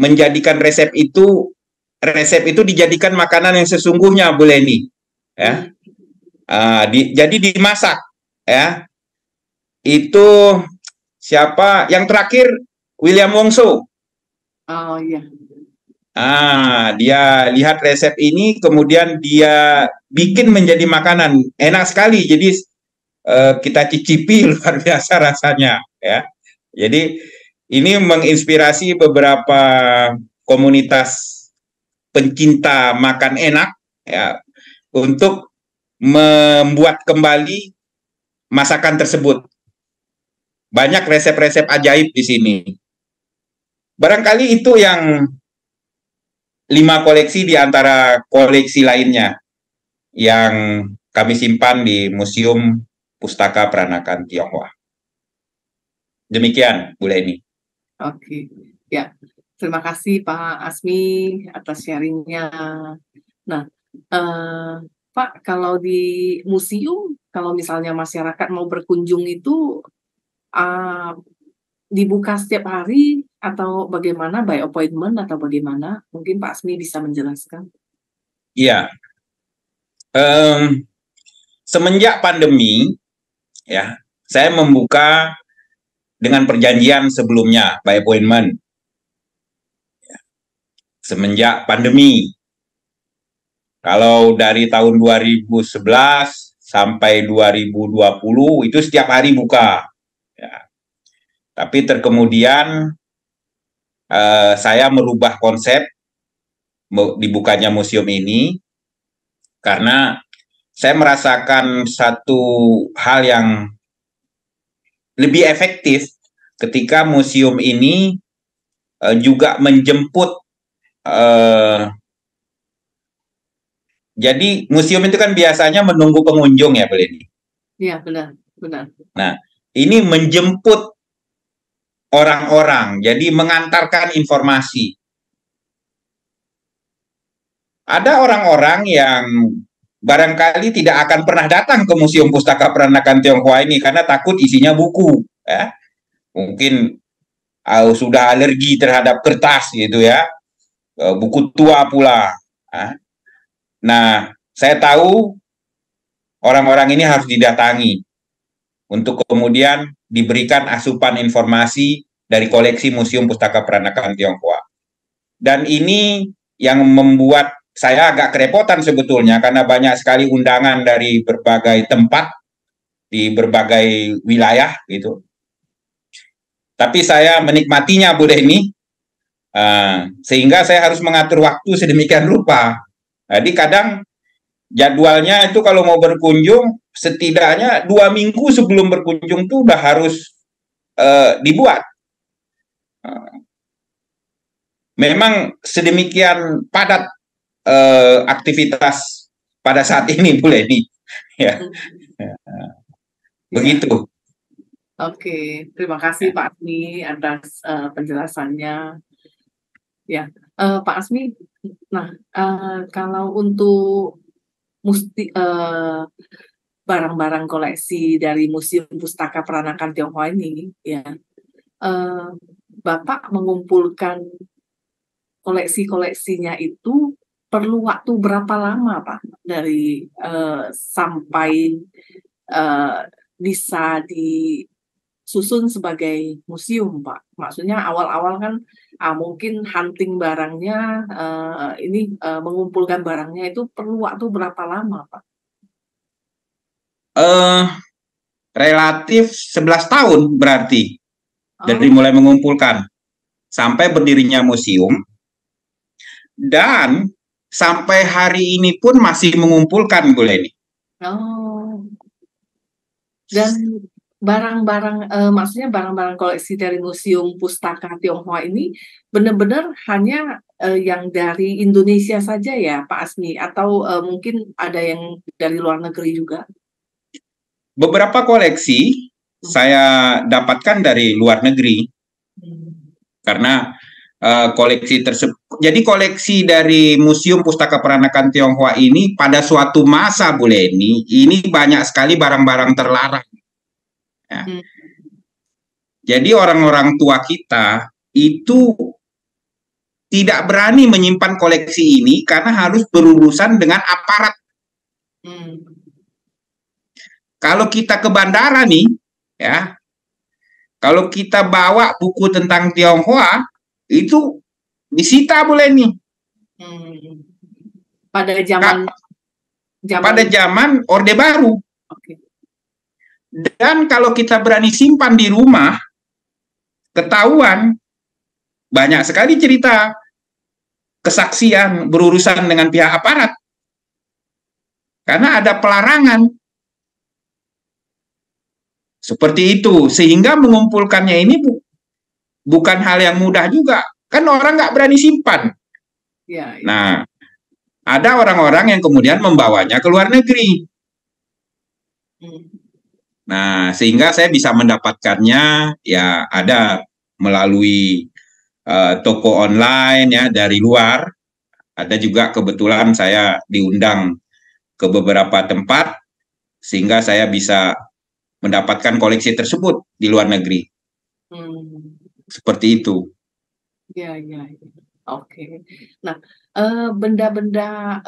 menjadikan resep itu dijadikan makanan yang sesungguhnya, Bu Leni, ya. Jadi dimasak, ya. Itu siapa yang terakhir? William Wongso. Oh iya. Dia lihat resep ini, kemudian dia bikin menjadi makanan. Enak sekali, jadi kita cicipi, luar biasa rasanya, ya. Jadi ini menginspirasi beberapa komunitas pencinta makan enak, ya, untuk membuat kembali masakan tersebut. Banyak resep-resep ajaib di sini. Barangkali itu yang 5 koleksi di antara koleksi lainnya yang kami simpan di Museum Pustaka Peranakan Tionghoa. Demikian, Bu Leni. Oke, ya. Terima kasih Pak Asmi atas sharingnya. Nah, Pak, kalau di museum, kalau misalnya masyarakat mau berkunjung itu dibuka setiap hari atau bagaimana, by appointment atau bagaimana? Mungkin Pak Asmi bisa menjelaskan. Iya. Semenjak pandemi, ya, saya membuka dengan perjanjian sebelumnya, by appointment. Semenjak pandemi, kalau dari tahun 2011 sampai 2020 itu setiap hari buka, ya. Tapi kemudian saya merubah konsep dibukanya museum ini karena saya merasakan satu hal yang lebih efektif ketika museum ini juga menjemput. Jadi museum itu kan biasanya menunggu pengunjung, ya, Bu Leni? Iya, benar, benar. Nah, ini menjemput orang-orang, jadi mengantarkan informasi. Ada orang-orang yang barangkali tidak akan pernah datang ke Museum Pustaka Peranakan Tionghoa ini karena takut isinya buku, ya. Mungkin sudah alergi terhadap kertas, gitu, ya. Buku tua pula. Nah, saya tahu orang-orang ini harus didatangi untuk kemudian diberikan asupan informasi dari koleksi Museum Pustaka Peranakan Tionghoa. Dan ini yang membuat saya agak kerepotan sebetulnya karena banyak sekali undangan dari berbagai tempat di berbagai wilayah, gitu. Tapi saya menikmatinya, Bu Leni, sehingga saya harus mengatur waktu sedemikian rupa. Jadi kadang jadwalnya itu kalau mau berkunjung setidaknya 2 minggu sebelum berkunjung tuh udah harus dibuat. Memang sedemikian padat aktivitas pada saat ini, Bu Leni. Ya. Begitu. Oke, terima kasih Pak Asmi atas penjelasannya. Ya, Pak Asmi. Nah, kalau untuk barang-barang koleksi dari Museum Pustaka Peranakan Tionghoa ini, ya, Bapak mengumpulkan koleksi-koleksinya itu perlu waktu berapa lama, Pak, dari sampai bisa disusun sebagai museum, Pak? Maksudnya awal-awal kan mungkin hunting barangnya, mengumpulkan barangnya itu perlu waktu berapa lama, Pak? Relatif 11 tahun berarti dari mulai mengumpulkan sampai berdirinya museum, dan sampai hari ini pun masih mengumpulkan, Bu Leni. Dan barang-barang, maksudnya barang-barang koleksi dari Museum Pustaka Tionghoa ini benar-benar hanya yang dari Indonesia saja ya, Pak Asmi? Atau mungkin ada yang dari luar negeri juga? Beberapa koleksi saya dapatkan dari luar negeri. Karena koleksi tersebut, jadi koleksi dari Museum Pustaka Peranakan Tionghoa ini pada suatu masa, Bu Leni, ini banyak sekali barang-barang terlarang. Ya. Jadi orang-orang tua kita itu tidak berani menyimpan koleksi ini karena harus berurusan dengan aparat. Kalau kita ke bandara nih, ya, kalau kita bawa buku tentang Tionghoa, itu disita, Bu Leni. Pada zaman Orde Baru. Okay. Dan kalau kita berani simpan di rumah, ketahuan banyak sekali cerita kesaksian berurusan dengan pihak aparat. Karena ada pelarangan. Seperti itu, sehingga mengumpulkannya ini bukan hal yang mudah juga. Kan orang nggak berani simpan. Ya. Nah, ada orang-orang yang kemudian membawanya ke luar negeri. Nah, sehingga saya bisa mendapatkannya, ya ada melalui toko online ya dari luar. Ada juga kebetulan saya diundang ke beberapa tempat, sehingga saya bisa mendapatkan koleksi tersebut di luar negeri. Seperti itu. Ya. Oke. Nah, benda-benda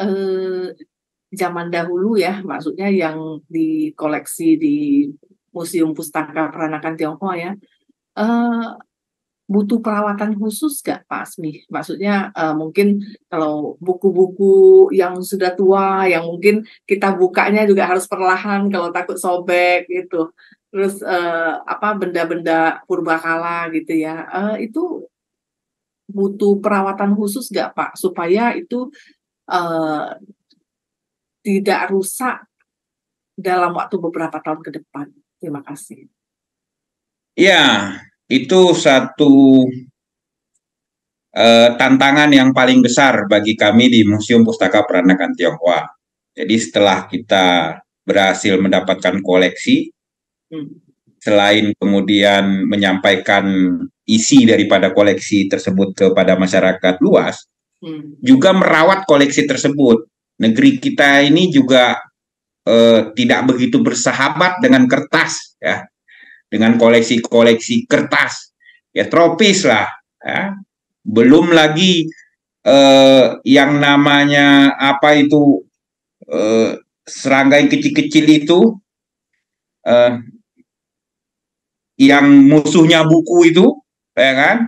zaman dahulu ya, maksudnya yang dikoleksi di Museum Pustaka Peranakan Tionghoa ya, butuh perawatan khusus nggak, Pak Asmi? Maksudnya mungkin kalau buku-buku yang sudah tua, yang mungkin kita bukanya juga harus perlahan kalau takut sobek gitu. Terus benda-benda purbakala gitu ya, itu butuh perawatan khusus nggak, Pak, supaya itu tidak rusak dalam waktu beberapa tahun ke depan? Terima kasih. Ya, itu satu tantangan yang paling besar bagi kami di Museum Pustaka Peranakan Tionghoa. Jadi setelah kita berhasil mendapatkan koleksi, selain kemudian menyampaikan isi daripada koleksi tersebut kepada masyarakat luas, juga merawat koleksi tersebut. Negeri kita ini juga tidak begitu bersahabat dengan kertas, ya, dengan koleksi-koleksi kertas, ya tropis lah, ya. Belum lagi yang namanya apa itu serangga yang kecil-kecil itu, yang musuhnya buku itu, ya kan,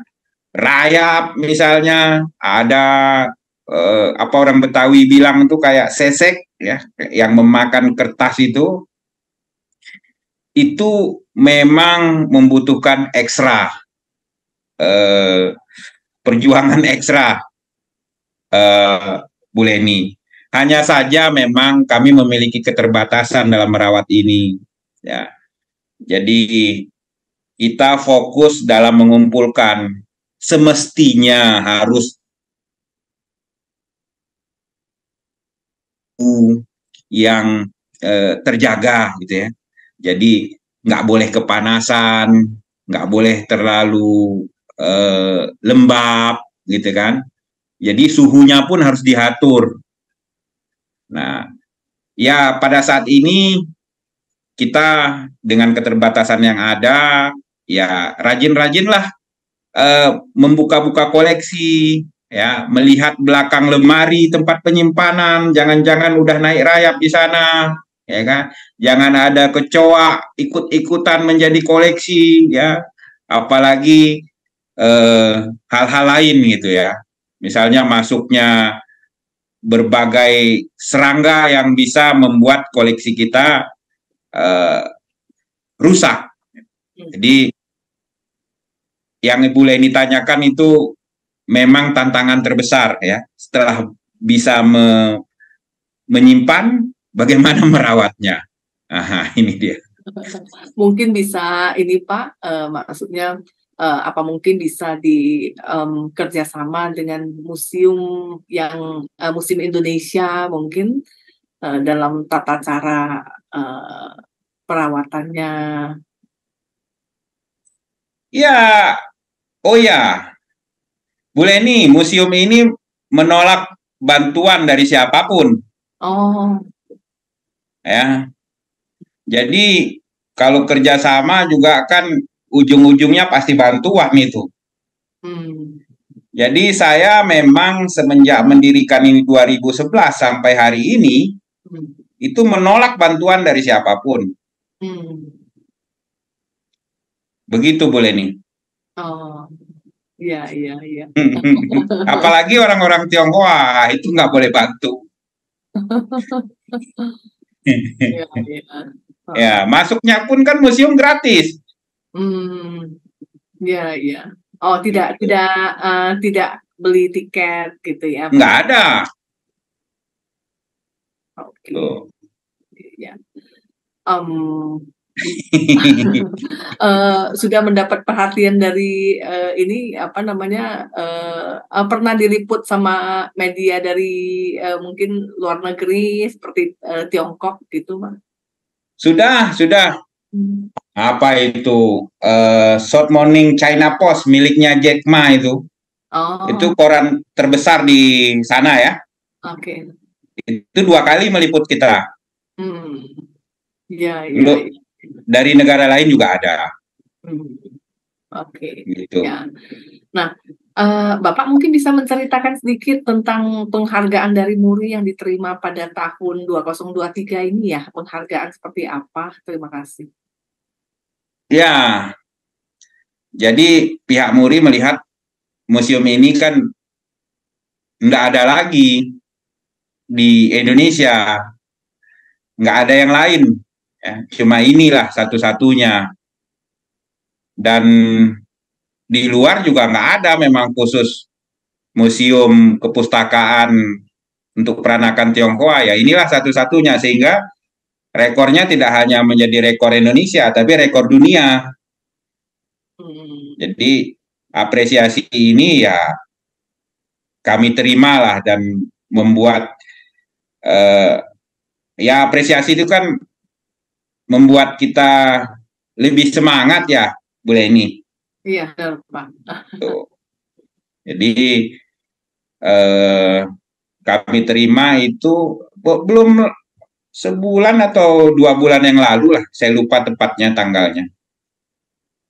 rayap misalnya, ada apa orang Betawi bilang itu kayak sesek, ya, yang memakan kertas itu memang membutuhkan ekstra perjuangan ekstra, Bu Leni. Hanya saja memang kami memiliki keterbatasan dalam merawat ini, ya. Jadi kita fokus dalam mengumpulkan, semestinya harus yang terjaga gitu ya. Jadi nggak boleh kepanasan, nggak boleh terlalu lembab gitu kan. Jadi suhunya pun harus diatur. Nah, ya pada saat ini kita dengan keterbatasan yang ada, ya rajin-rajinlah membuka-buka koleksi, ya melihat belakang lemari tempat penyimpanan, jangan-jangan udah naik rayap di sana, ya kan? Jangan ada kecoa ikut-ikutan menjadi koleksi, ya. Apalagi hal-hal lain gitu ya. Misalnya masuknya berbagai serangga yang bisa membuat koleksi kita rusak. Jadi yang Ibu Leni tanyakan itu memang tantangan terbesar ya. Setelah bisa menyimpan, bagaimana merawatnya? Aha, ini dia. Mungkin bisa ini Pak, maksudnya apa mungkin bisa di kerjasama dengan museum yang Museum Indonesia mungkin dalam tata cara perawatannya. Ya, oh ya, Bu Leni, museum ini menolak bantuan dari siapapun. Oh, Ya, jadi kalau kerjasama juga kan ujung-ujungnya pasti bantuan itu. Jadi saya memang semenjak mendirikan ini 2011 sampai hari ini itu menolak bantuan dari siapapun. Begitu Bu Leni. oh, iya, iya, iya. Apalagi orang-orang Tionghoa itu nggak boleh bantu. Iya, iya. Ya, masuknya pun kan museum gratis. Iya, iya. Oh, tidak beli tiket gitu ya, Pak? Nggak ada. Oke. Tuh. Ya. Sudah mendapat perhatian dari ini apa namanya pernah diliput sama media dari mungkin luar negeri seperti Tiongkok gitu, Pak? Sudah. Apa itu? Short Morning China Post miliknya Jack Ma itu. Oh, Itu koran terbesar di sana ya. oke. Itu 2 kali meliput kita. Ya, ya. Dari negara lain juga ada. Oke. Gitu. Ya. Nah, Bapak mungkin bisa menceritakan sedikit tentang penghargaan dari Muri yang diterima pada tahun 2023 ini ya. Penghargaan seperti apa? Terima kasih. Ya, jadi pihak Muri melihat museum ini kan nggak ada lagi di Indonesia, nggak ada yang lain, ya, cuma inilah satu-satunya. Dan di luar juga nggak ada memang khusus museum kepustakaan untuk peranakan Tionghoa, ya inilah satu-satunya, sehingga rekornya tidak hanya menjadi rekor Indonesia, tapi rekor dunia. Jadi apresiasi ini ya kami terimalah dan membuat ya apresiasi itu kan membuat kita lebih semangat ya, Bu Leni. Iya, Pak. Jadi kami terima itu belum sebulan atau 2 bulan yang lalu lah, saya lupa tepatnya tanggalnya.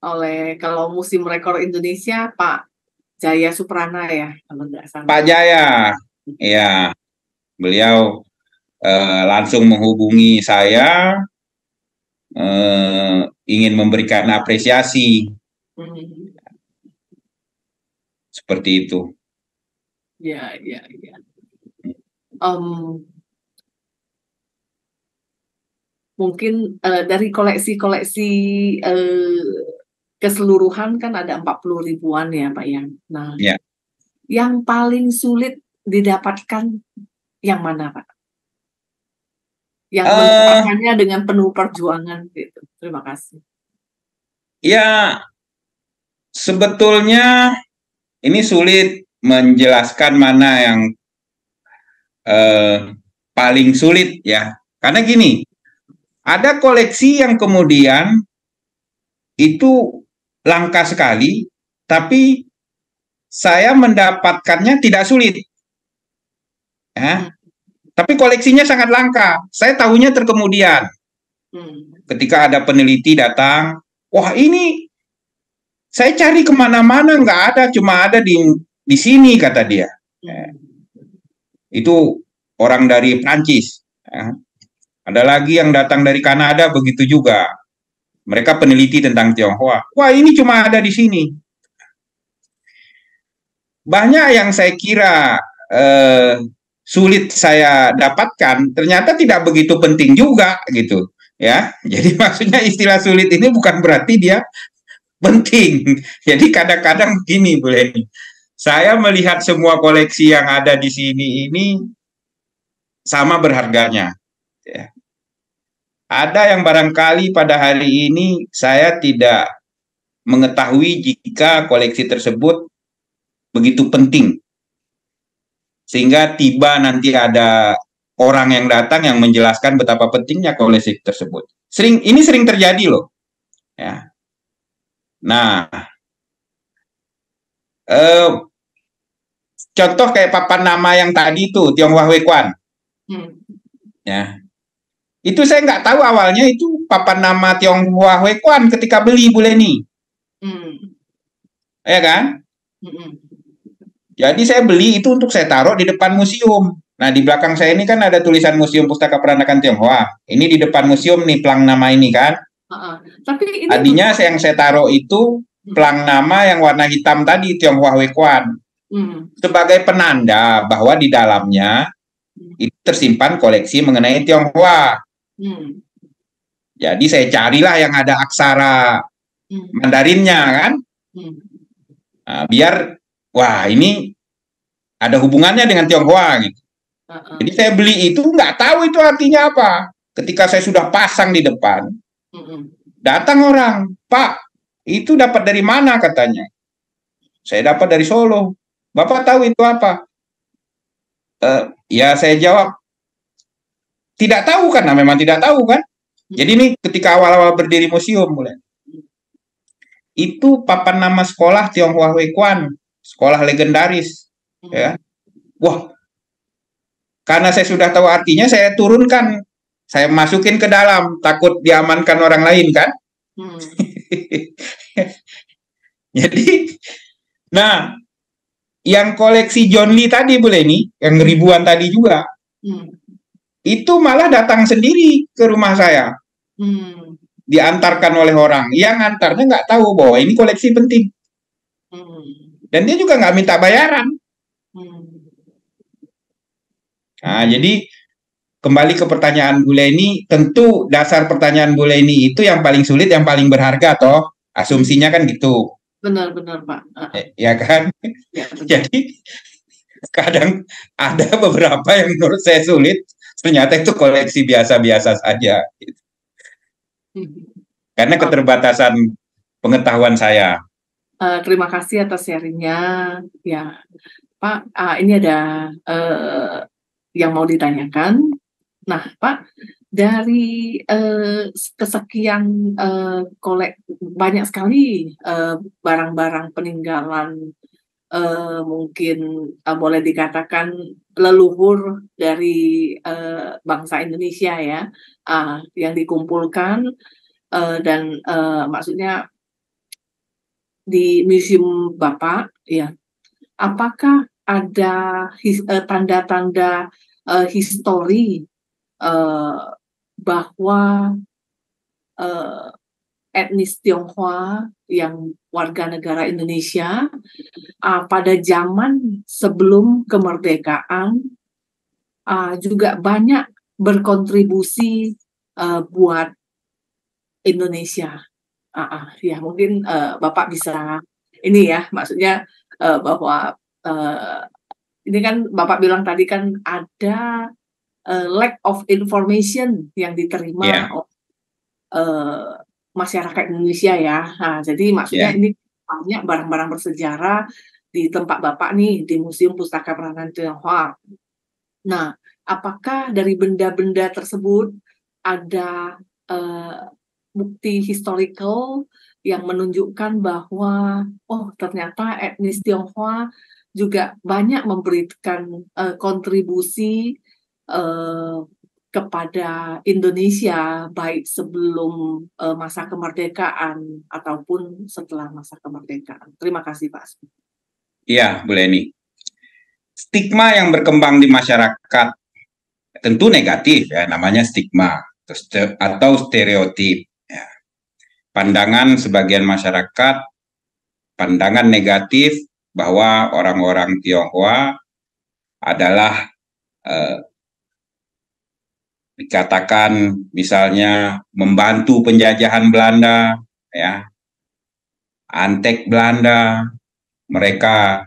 Oleh kalau Museum Rekor Indonesia Pak Jaya Suprana ya, kalau nggak salah. Pak Jaya, ya, beliau langsung menghubungi saya, ingin memberikan apresiasi, seperti itu. Ya. Mungkin dari koleksi-koleksi keseluruhan kan ada 40 ribuan ya Pak ya. Nah, ya. Yang paling sulit didapatkan yang mana Pak? Yang mendapatkannya dengan penuh perjuangan gitu. Terima kasih. Ya, sebetulnya ini sulit menjelaskan mana yang paling sulit ya. Karena gini, ada koleksi yang kemudian itu langka sekali, tapi saya mendapatkannya tidak sulit. Ya. Tapi koleksinya sangat langka. Saya tahunya terkemudian. Ketika ada peneliti datang, wah ini saya cari kemana-mana nggak ada, cuma ada di sini kata dia. Itu orang dari Prancis. Ada lagi yang datang dari Kanada begitu juga. Mereka peneliti tentang Tionghoa. Wah ini cuma ada di sini. Banyak yang saya kira sulit saya dapatkan, ternyata tidak begitu penting juga gitu. Ya, jadi maksudnya istilah sulit ini bukan berarti dia penting. Jadi kadang-kadang begini Bu Leni, saya melihat semua koleksi yang ada di sini ini sama berharganya. Ya. Ada yang barangkali pada hari ini saya tidak mengetahui jika koleksi tersebut begitu penting. Sehingga tiba nanti ada orang yang datang yang menjelaskan betapa pentingnya koleksi tersebut. Ini sering terjadi loh. Ya. Nah, contoh kayak papan nama yang tadi itu Tionghoa Huekuan. Ya. Itu saya nggak tahu awalnya itu papan nama Tionghoa Huekuan ketika beli Bu Leni. Ya kan? Jadi saya beli itu untuk saya taruh di depan museum. Nah, di belakang saya ini kan ada tulisan Museum Pustaka Peranakan Tionghoa. Ini di depan museum nih pelang nama ini kan. Tapi ini tadinya yang saya taruh itu pelang nama yang warna hitam tadi Tionghoa Huekuan. Sebagai penanda bahwa di dalamnya itu tersimpan koleksi mengenai Tionghoa. Jadi saya carilah yang ada aksara Mandarinnya kan. Nah, biar wah ini ada hubungannya dengan Tionghoa gitu. Jadi saya beli itu nggak tahu itu artinya apa. Ketika saya sudah pasang di depan, datang orang, Pak, itu dapat dari mana katanya? Saya dapat dari Solo. Bapak tahu itu apa? Ya saya jawab, tidak tahu karena memang tidak tahu kan. Jadi ini ketika awal-awal berdiri museum mulai. Itu papan nama sekolah Tionghoa Huekuan, sekolah legendaris. Ya. Wah, karena saya sudah tahu artinya, saya turunkan, saya masukin ke dalam, takut diamankan orang lain kan. Jadi, nah, yang koleksi John Lee tadi Bu Leni, yang ribuan tadi juga, itu malah datang sendiri ke rumah saya, diantarkan oleh orang. Yang antarnya nggak tahu bahwa ini koleksi penting, dan dia juga nggak minta bayaran. Nah, jadi kembali ke pertanyaan Bu Leni, tentu dasar pertanyaan Bu Leni itu yang paling sulit, yang paling berharga, toh asumsinya kan gitu. Benar-benar Pak. Ya kan? Ya, jadi kadang ada beberapa yang menurut saya sulit, ternyata itu koleksi biasa-biasa saja. Karena keterbatasan pengetahuan saya. Terima kasih atas sharingnya, ya Pak. Ini ada yang mau ditanyakan. Nah, Pak, dari kesekian banyak sekali barang-barang peninggalan, mungkin boleh dikatakan leluhur dari bangsa Indonesia ya, yang dikumpulkan dan maksudnya di museum Bapak ya. Apakah ada tanda-tanda histori bahwa etnis Tionghoa yang warga negara Indonesia pada zaman sebelum kemerdekaan juga banyak berkontribusi buat Indonesia. Ya mungkin Bapak bisa ini ya, maksudnya bahwa ini kan Bapak bilang tadi kan ada lack of information yang diterima masyarakat Indonesia ya. Nah, jadi maksudnya Ya. ini banyak barang-barang bersejarah di tempat Bapak nih, di Museum Pustaka Peranakan Tionghoa. Nah, apakah dari benda-benda tersebut ada bukti historical yang menunjukkan bahwa ternyata etnis Tionghoa juga banyak memberikan kontribusi kepada Indonesia baik sebelum masa kemerdekaan ataupun setelah masa kemerdekaan. Terima kasih Pak. Iya, Bu Leni. Stigma yang berkembang di masyarakat tentu negatif ya, namanya stigma atau stereotip. Ya. Pandangan sebagian masyarakat, pandangan negatif bahwa orang-orang Tionghoa adalah dikatakan misalnya membantu penjajahan Belanda, ya, antek Belanda, mereka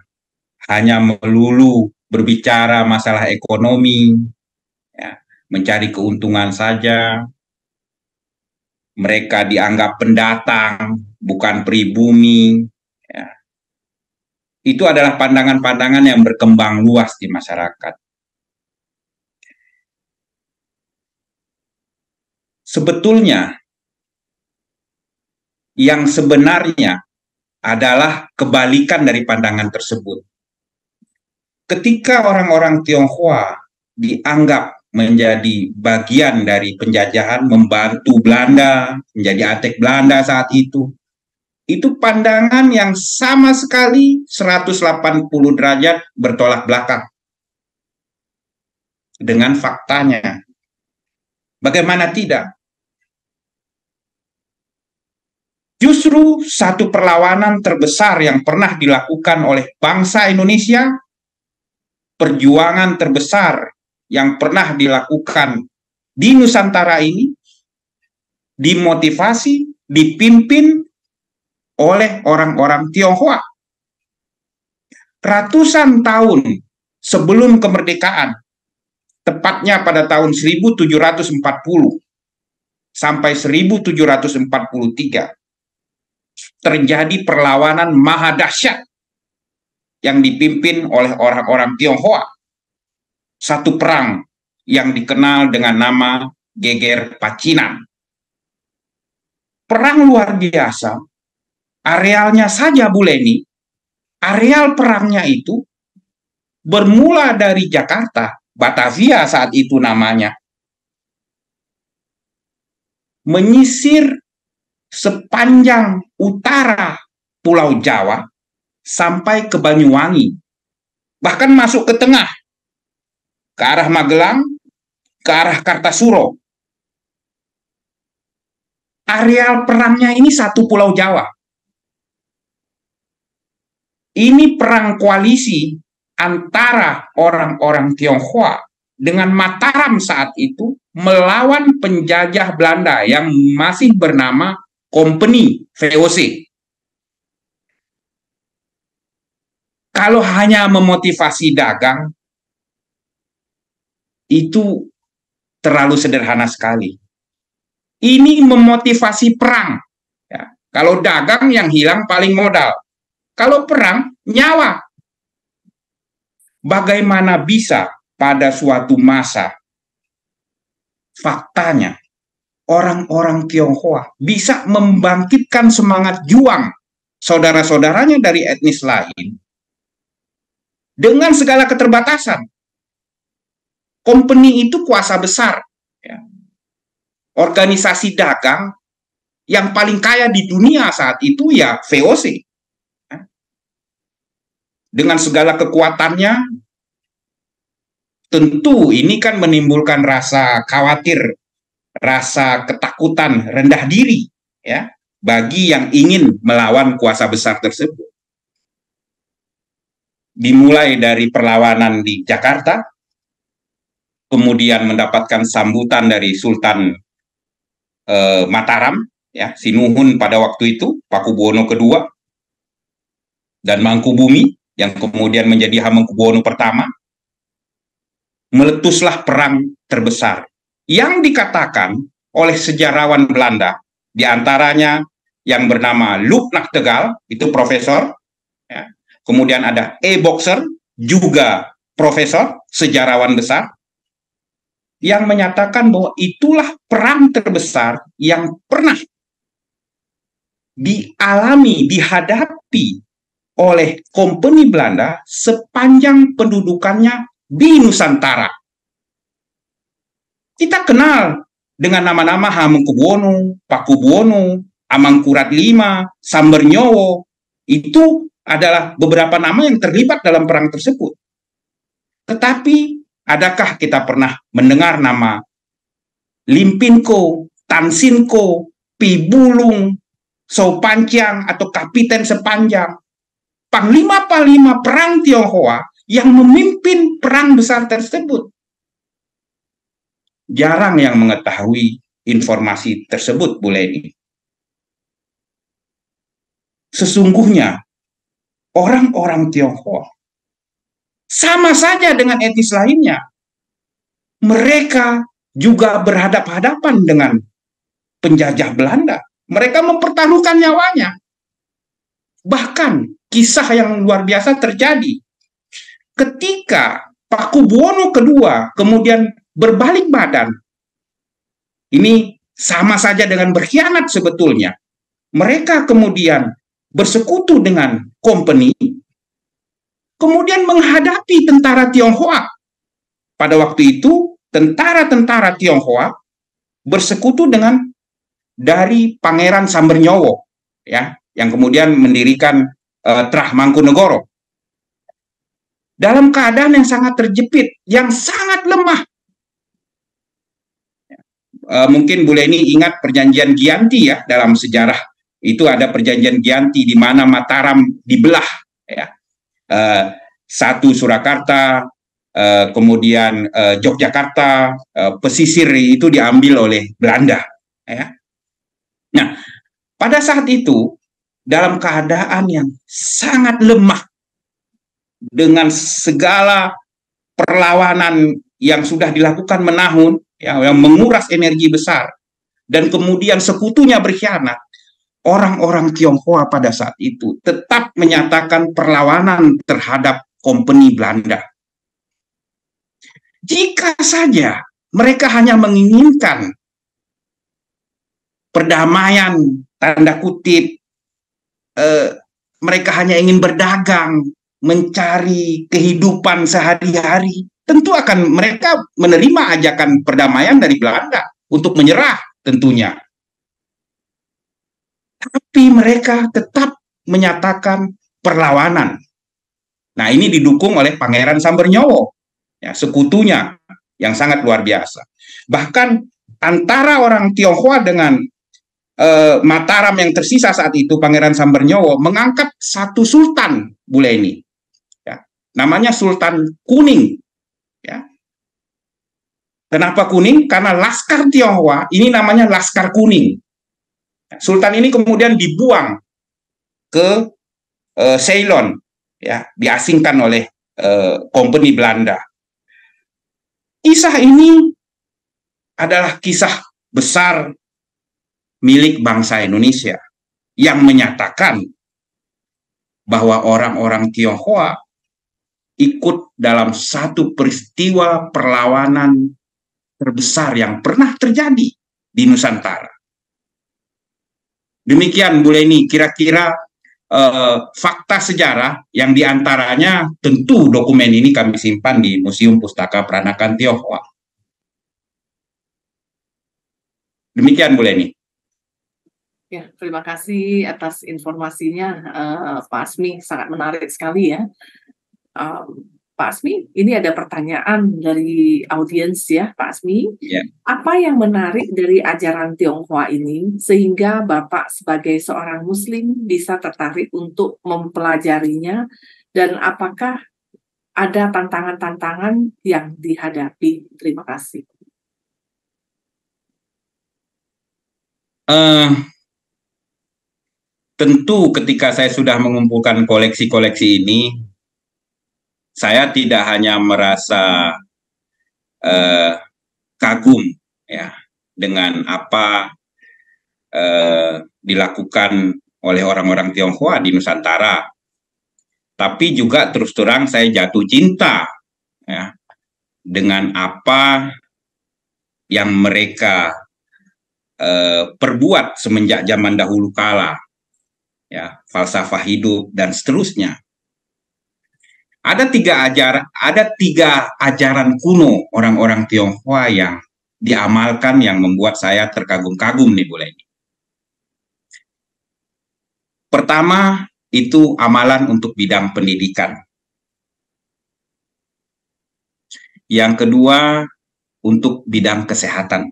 hanya melulu berbicara masalah ekonomi, ya, mencari keuntungan saja. Mereka dianggap pendatang, bukan pribumi. Ya. Itu adalah pandangan-pandangan yang berkembang luas di masyarakat. Sebetulnya, yang sebenarnya adalah kebalikan dari pandangan tersebut. Ketika orang-orang Tionghoa dianggap menjadi bagian dari penjajahan, membantu Belanda, menjadi antek Belanda saat itu pandangan yang sama sekali 180 derajat bertolak belakang dengan faktanya. Bagaimana tidak? Justru satu perlawanan terbesar yang pernah dilakukan oleh bangsa Indonesia, perjuangan terbesar yang pernah dilakukan di Nusantara ini, dimotivasi, dipimpin oleh orang-orang Tionghoa. Ratusan tahun sebelum kemerdekaan, tepatnya pada tahun 1740 sampai 1743, terjadi perlawanan maha dahsyat yang dipimpin oleh orang-orang Tionghoa. Satu perang yang dikenal dengan nama Geger Pacinan. Perang luar biasa, arealnya saja Bu Leni, areal perangnya itu bermula dari Jakarta, Batavia saat itu namanya, menyisir sepanjang utara Pulau Jawa sampai ke Banyuwangi, bahkan masuk ke tengah, ke arah Magelang, ke arah Kartasuro. Areal perangnya ini satu Pulau Jawa. Ini perang koalisi antara orang-orang Tionghoa dengan Mataram saat itu melawan penjajah Belanda yang masih bernama Company VOC. Kalau hanya memotivasi dagang, itu terlalu sederhana sekali. Ini memotivasi perang. Ya. Kalau dagang yang hilang paling modal. Kalau perang, nyawa. Bagaimana bisa pada suatu masa, faktanya, orang-orang Tionghoa bisa membangkitkan semangat juang saudara-saudaranya dari etnis lain dengan segala keterbatasan. Company itu kuasa besar, ya. Organisasi dagang yang paling kaya di dunia saat itu ya VOC. Dengan segala kekuatannya, tentu ini kan menimbulkan rasa khawatir, rasa ketakutan, rendah diri, ya, bagi yang ingin melawan kuasa besar tersebut. Dimulai dari perlawanan di Jakarta, kemudian mendapatkan sambutan dari Sultan Mataram, ya, Sinuhun pada waktu itu, Pakubuwono II, dan Mangkubumi, yang kemudian menjadi Hamengkubuwono pertama. Meletuslah perang terbesar yang dikatakan oleh sejarawan Belanda Di antaranya yang bernama Luc Nachtegaal, itu profesor. Ya. Kemudian ada E. Boxer, juga profesor, sejarawan besar, yang menyatakan bahwa itulah perang terbesar yang pernah dialami, dihadapi oleh Kompeni Belanda sepanjang pendudukannya di Nusantara. Kita kenal dengan nama-nama Hamengkubuwono, Pakubuwono, Amangkurat V, Sambernyowo. Itu adalah beberapa nama yang terlibat dalam perang tersebut. Tetapi adakah kita pernah mendengar nama Limpinko, Tansinko, Pibulung, Sopanjang atau Kapiten Sepanjang, Panglima-panglima perang Tionghoa yang memimpin perang besar tersebut? Jarang yang mengetahui informasi tersebut, Bu Leni. Sesungguhnya orang-orang Tionghoa sama saja dengan etnis lainnya. Mereka juga berhadapan-hadapan dengan penjajah Belanda. Mereka mempertaruhkan nyawanya. Bahkan kisah yang luar biasa terjadi ketika Pakubuwono II kemudian berbalik badan. Ini sama saja dengan berkhianat sebetulnya. Mereka kemudian bersekutu dengan Kompeni, kemudian menghadapi tentara Tionghoa. Pada waktu itu, tentara-tentara Tionghoa bersekutu dengan dari Pangeran Sambernyowo, ya, yang kemudian mendirikan Trah Mangkunegoro. Dalam keadaan yang sangat terjepit, yang sangat lemah. Mungkin Bu Leni ingat perjanjian Giyanti ya, dalam sejarah itu ada perjanjian Giyanti di mana Mataram dibelah, ya. Satu Surakarta, kemudian Yogyakarta, pesisir itu diambil oleh Belanda, ya. Nah, pada saat itu dalam keadaan yang sangat lemah dengan segala perlawanan yang sudah dilakukan menahun, ya, yang menguras energi besar, dan kemudian sekutunya berkhianat, orang-orang Tionghoa pada saat itu tetap menyatakan perlawanan terhadap Kompeni Belanda. Jika saja mereka hanya menginginkan perdamaian, tanda kutip, mereka hanya ingin berdagang, mencari kehidupan sehari-hari, tentu akan mereka menerima ajakan perdamaian dari Belanda untuk menyerah tentunya. Tapi mereka tetap menyatakan perlawanan. Nah, ini didukung oleh Pangeran Sambernyowo, ya, sekutunya yang sangat luar biasa. Bahkan antara orang Tionghoa dengan Mataram yang tersisa saat itu, Pangeran Sambernyowo mengangkat satu sultan, Bu Leni, ya, namanya Sultan Kuning. Ya. Kenapa kuning? Karena Laskar Tionghoa ini namanya Laskar Kuning. Sultan ini kemudian dibuang ke Ceylon, ya, diasingkan oleh Kompeni Belanda. Kisah ini adalah kisah besar milik bangsa Indonesia yang menyatakan bahwa orang-orang Tionghoa ikut dalam satu peristiwa perlawanan terbesar yang pernah terjadi di Nusantara. Demikian Bu Leni, kira-kira fakta sejarah yang diantaranya tentu dokumen ini kami simpan di Museum Pustaka Peranakan Tionghoa. Demikian Bu Leni. Ya, terima kasih atas informasinya, Pak Asmi, sangat menarik sekali ya. Pak Asmi, ini ada pertanyaan dari audiens ya, Pak Asmi. Ya. Apa yang menarik dari ajaran Tionghoa ini sehingga Bapak sebagai seorang Muslim bisa tertarik untuk mempelajarinya, dan apakah ada tantangan-tantangan yang dihadapi? Terima kasih. Tentu ketika saya sudah mengumpulkan koleksi-koleksi ini, saya tidak hanya merasa kagum ya dengan apa dilakukan oleh orang-orang Tionghoa di Nusantara. Tapi juga terus terang saya jatuh cinta ya, dengan apa yang mereka perbuat semenjak zaman dahulu kala, ya, falsafah hidup dan seterusnya. Ada tiga ajaran kuno orang-orang Tionghoa yang diamalkan yang membuat saya terkagum-kagum nih Bu Leni. Pertama, itu amalan untuk bidang pendidikan. Yang kedua, untuk bidang kesehatan.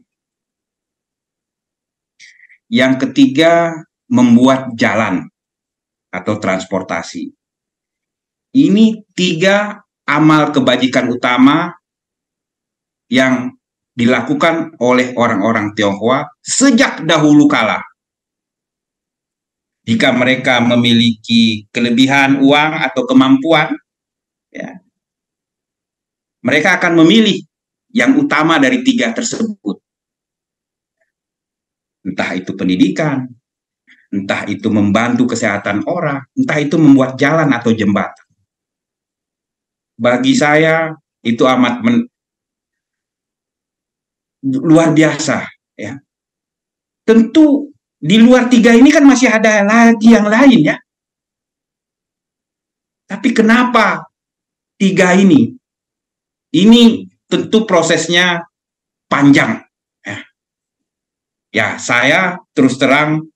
Yang ketiga, membuat jalan atau transportasi. Ini tiga amal kebajikan utama yang dilakukan oleh orang-orang Tionghoa sejak dahulu kala. Jika mereka memiliki kelebihan uang atau kemampuan, ya, mereka akan memilih yang utama dari tiga tersebut. Entah itu pendidikan, entah itu membantu kesehatan orang, entah itu membuat jalan atau jembatan. Bagi saya itu amat luar biasa, ya. Tentu di luar tiga ini kan masih ada lagi yang lain, ya. Tapi kenapa tiga ini? Ini tentu prosesnya panjang. Ya, saya terus terang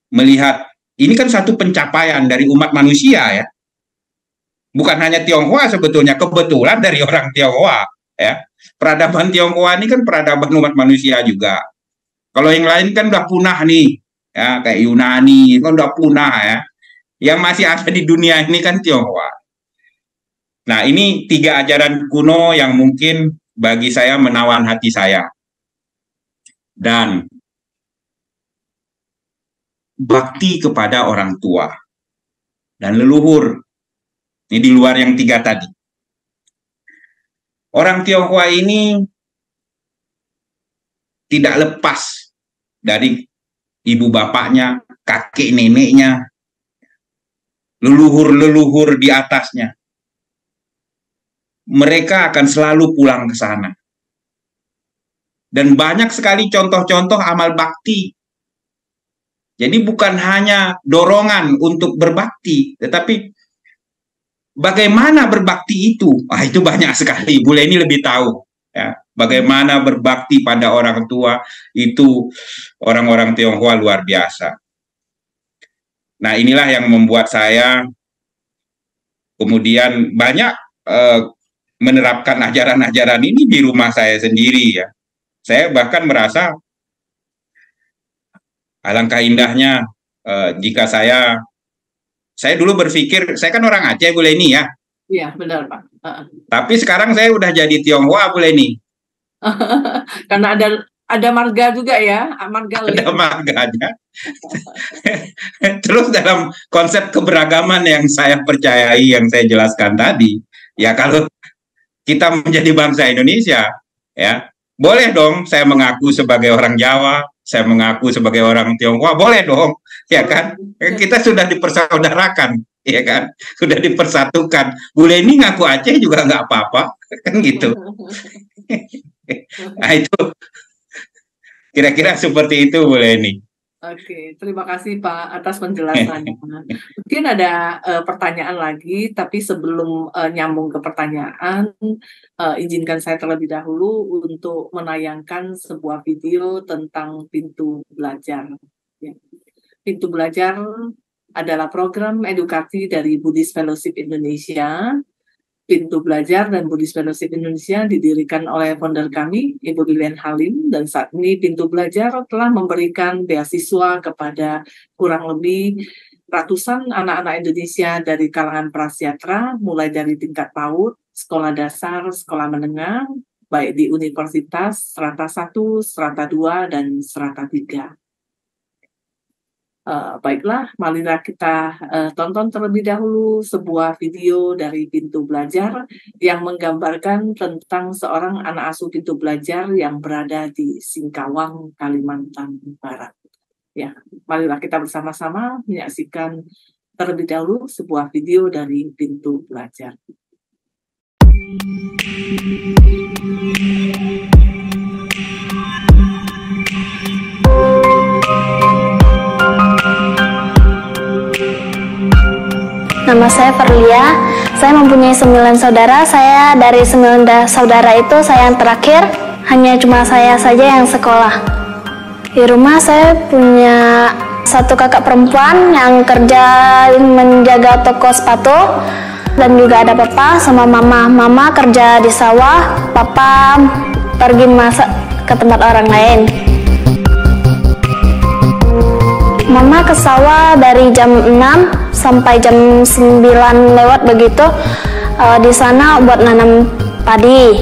melihat ini kan satu pencapaian dari umat manusia, ya. Bukan hanya Tionghoa sebetulnya, kebetulan dari orang Tionghoa, ya. Peradaban Tionghoa ini kan peradaban umat manusia juga. Kalau yang lain kan udah punah nih, ya, kayak Yunani kan udah punah, ya. Yang masih ada di dunia ini kan Tionghoa. Nah, ini tiga ajaran kuno yang mungkin bagi saya menawan hati saya. Dan bakti kepada orang tua dan leluhur. Ini di luar yang tiga tadi. Orang Tionghoa ini tidak lepas dari ibu bapaknya, kakek neneknya, leluhur-leluhur di atasnya. Mereka akan selalu pulang ke sana. Dan banyak sekali contoh-contoh amal bakti. Jadi bukan hanya dorongan untuk berbakti, tetapi bagaimana berbakti itu? Itu banyak sekali. Bu Leni lebih tahu, ya. Bagaimana berbakti pada orang tua itu orang-orang Tionghoa luar biasa. Nah, inilah yang membuat saya kemudian banyak menerapkan ajaran-ajaran ini di rumah saya sendiri, ya. Saya bahkan merasa alangkah indahnya jika saya dulu berpikir, saya kan orang Aceh, Bu Leni, ya. Iya, benar, Pak. Tapi sekarang saya udah jadi Tionghoa, Bu Leni. Karena ada marga juga, ya. Ada marganya. Terus dalam konsep keberagaman yang saya percayai, yang saya jelaskan tadi, ya, kalau kita menjadi bangsa Indonesia, ya, boleh dong saya mengaku sebagai orang Jawa, saya mengaku sebagai orang Tionghoa, boleh dong, ya kan? Kita sudah dipersaudarakan, ya kan? Sudah dipersatukan. Bu Leni ngaku Aceh juga nggak apa-apa, kan gitu. Nah, itu kira-kira seperti itu, Bu Leni. Oke, terima kasih Pak atas penjelasannya. Mungkin ada pertanyaan lagi, tapi sebelum nyambung ke pertanyaan, izinkan saya terlebih dahulu untuk menayangkan sebuah video tentang Pintu Belajar. Ya. Pintu Belajar adalah program edukasi dari Buddhist Fellowship Indonesia. Pintu Belajar dan Buddhist Fellowship Indonesia didirikan oleh founder kami, Ibu Lilian Halim, dan saat ini Pintu Belajar telah memberikan beasiswa kepada kurang lebih ratusan anak-anak Indonesia dari kalangan prasejahtera, mulai dari tingkat PAUD, sekolah dasar, sekolah menengah, baik di universitas, strata 1, strata 2, dan strata 3. Baiklah, marilah kita tonton terlebih dahulu sebuah video dari Pintu Belajar yang menggambarkan tentang seorang anak asuh Pintu Belajar yang berada di Singkawang, Kalimantan Barat. Ya, marilah kita bersama-sama menyaksikan terlebih dahulu sebuah video dari Pintu Belajar. Nama saya Perlia, saya mempunyai 9 saudara. Saya dari 9 saudara itu saya yang terakhir, hanya cuma saya saja yang sekolah. Di rumah saya punya satu kakak perempuan yang kerja menjaga toko sepatu, dan juga ada papa sama mama. Mama kerja di sawah, papa pergi masak ke tempat orang lain. Mama ke sawah dari jam 6 sampai jam 9 lewat begitu, di sana buat nanam padi.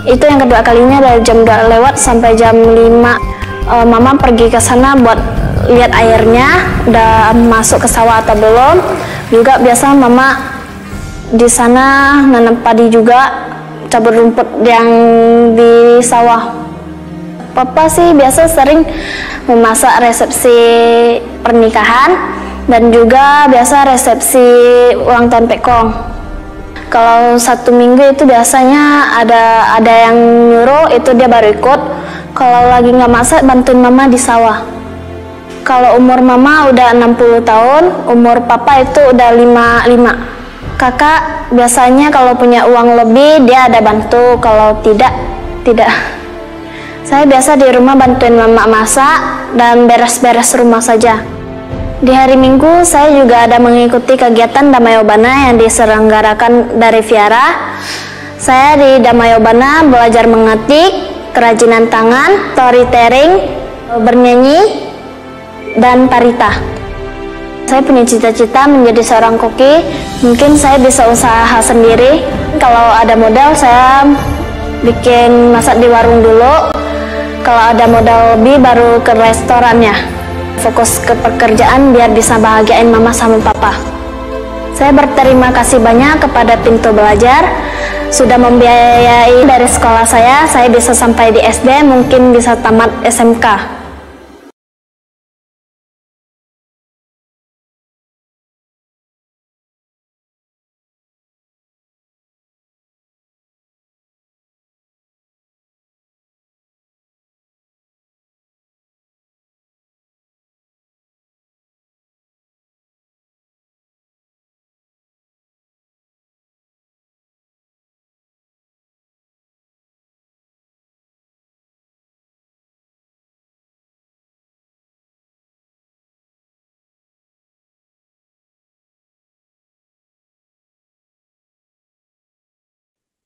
Itu yang kedua kalinya dari jam 2 lewat sampai jam 5. Mama pergi ke sana buat lihat airnya udah masuk ke sawah atau belum. Juga biasa mama di sana nanam padi juga, cabut rumput yang di sawah. Papa sih biasa sering memasak resepsi pernikahan dan juga biasa resepsi ulang tahun pekong. Kalau 1 minggu itu biasanya ada yang nyuruh, itu dia baru ikut. Kalau lagi nggak masak, bantuin mama di sawah. Kalau umur mama udah 60 tahun, umur papa itu udah 55. Kakak biasanya kalau punya uang lebih dia ada bantu, kalau tidak. Saya biasa di rumah bantuin mama masak dan beres-beres rumah saja. Di hari Minggu saya juga ada mengikuti kegiatan Damayobana yang diselenggarakan dari Viara. Saya di Damayobana belajar mengetik, kerajinan tangan, storytelling, bernyanyi, dan parita. Saya punya cita-cita menjadi seorang koki. Mungkin saya bisa usaha sendiri. Kalau ada modal saya bikin masak di warung dulu. Kalau ada modal lebih baru ke restorannya. Fokus ke pekerjaan biar bisa bahagiain mama sama papa. Saya berterima kasih banyak kepada Pintu Belajar sudah membiayai dari sekolah saya bisa sampai di SD, mungkin bisa tamat SMK.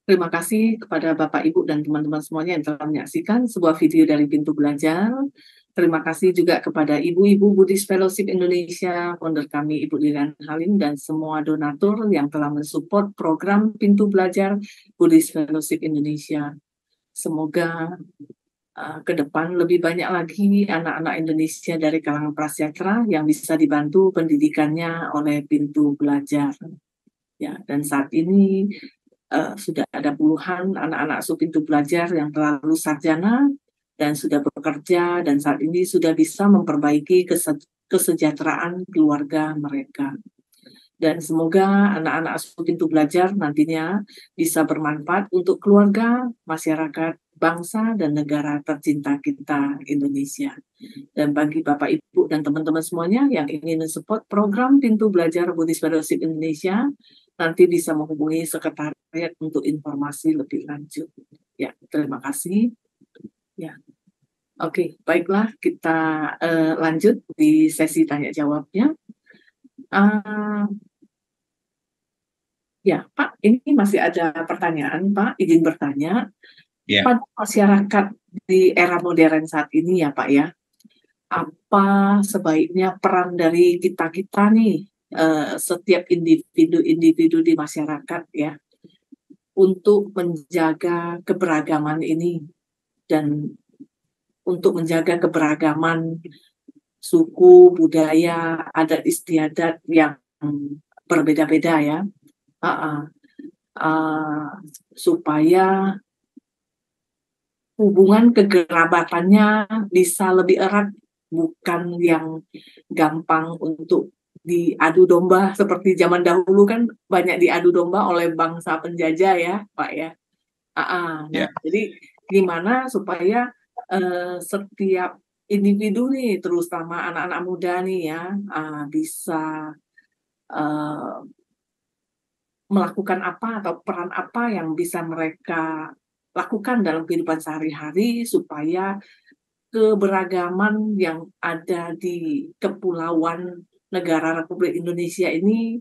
Terima kasih kepada Bapak, Ibu, dan teman-teman semuanya yang telah menyaksikan sebuah video dari Pintu Belajar. Terima kasih juga kepada Ibu-Ibu Buddhist Fellowship Indonesia, founder kami Ibu Lilian Halim, dan semua donatur yang telah mensupport program Pintu Belajar Buddhist Fellowship Indonesia. Semoga ke depan lebih banyak lagi anak-anak Indonesia dari kalangan prasejahtera yang bisa dibantu pendidikannya oleh Pintu Belajar. Ya, dan saat ini sudah ada puluhan anak-anak Pintu Belajar yang telah lulus sarjana dan sudah bekerja, dan saat ini sudah bisa memperbaiki kesejahteraan keluarga mereka. Dan semoga anak-anak Pintu Belajar nantinya bisa bermanfaat untuk keluarga, masyarakat, bangsa, dan negara tercinta kita, Indonesia. Dan bagi Bapak, Ibu, dan teman-teman semuanya yang ingin mensupport program Pintu Belajar Buddhist Fellowship Indonesia, nanti bisa menghubungi sekretariat untuk informasi lebih lanjut. Ya, terima kasih. Ya, oke, baiklah, kita lanjut di sesi tanya jawabnya. Ya, Pak, ini masih ada pertanyaan, Pak. Izin bertanya. Ya. Pada masyarakat di era modern saat ini, ya, Pak, ya, apa sebaiknya peran dari kita nih, setiap individu di masyarakat, ya, untuk menjaga keberagaman ini dan untuk menjaga keberagaman suku, budaya, adat istiadat yang berbeda-beda, ya, supaya hubungan kekerabatannya bisa lebih erat bukan yang gampang untuk diadu domba seperti zaman dahulu kan banyak diadu domba oleh bangsa penjajah ya Pak ya. Nah, jadi gimana supaya setiap individu nih, terutama anak-anak muda nih ya, bisa melakukan apa atau peran apa yang bisa mereka lakukan dalam kehidupan sehari-hari supaya keberagaman yang ada di Kepulauan Negara Republik Indonesia ini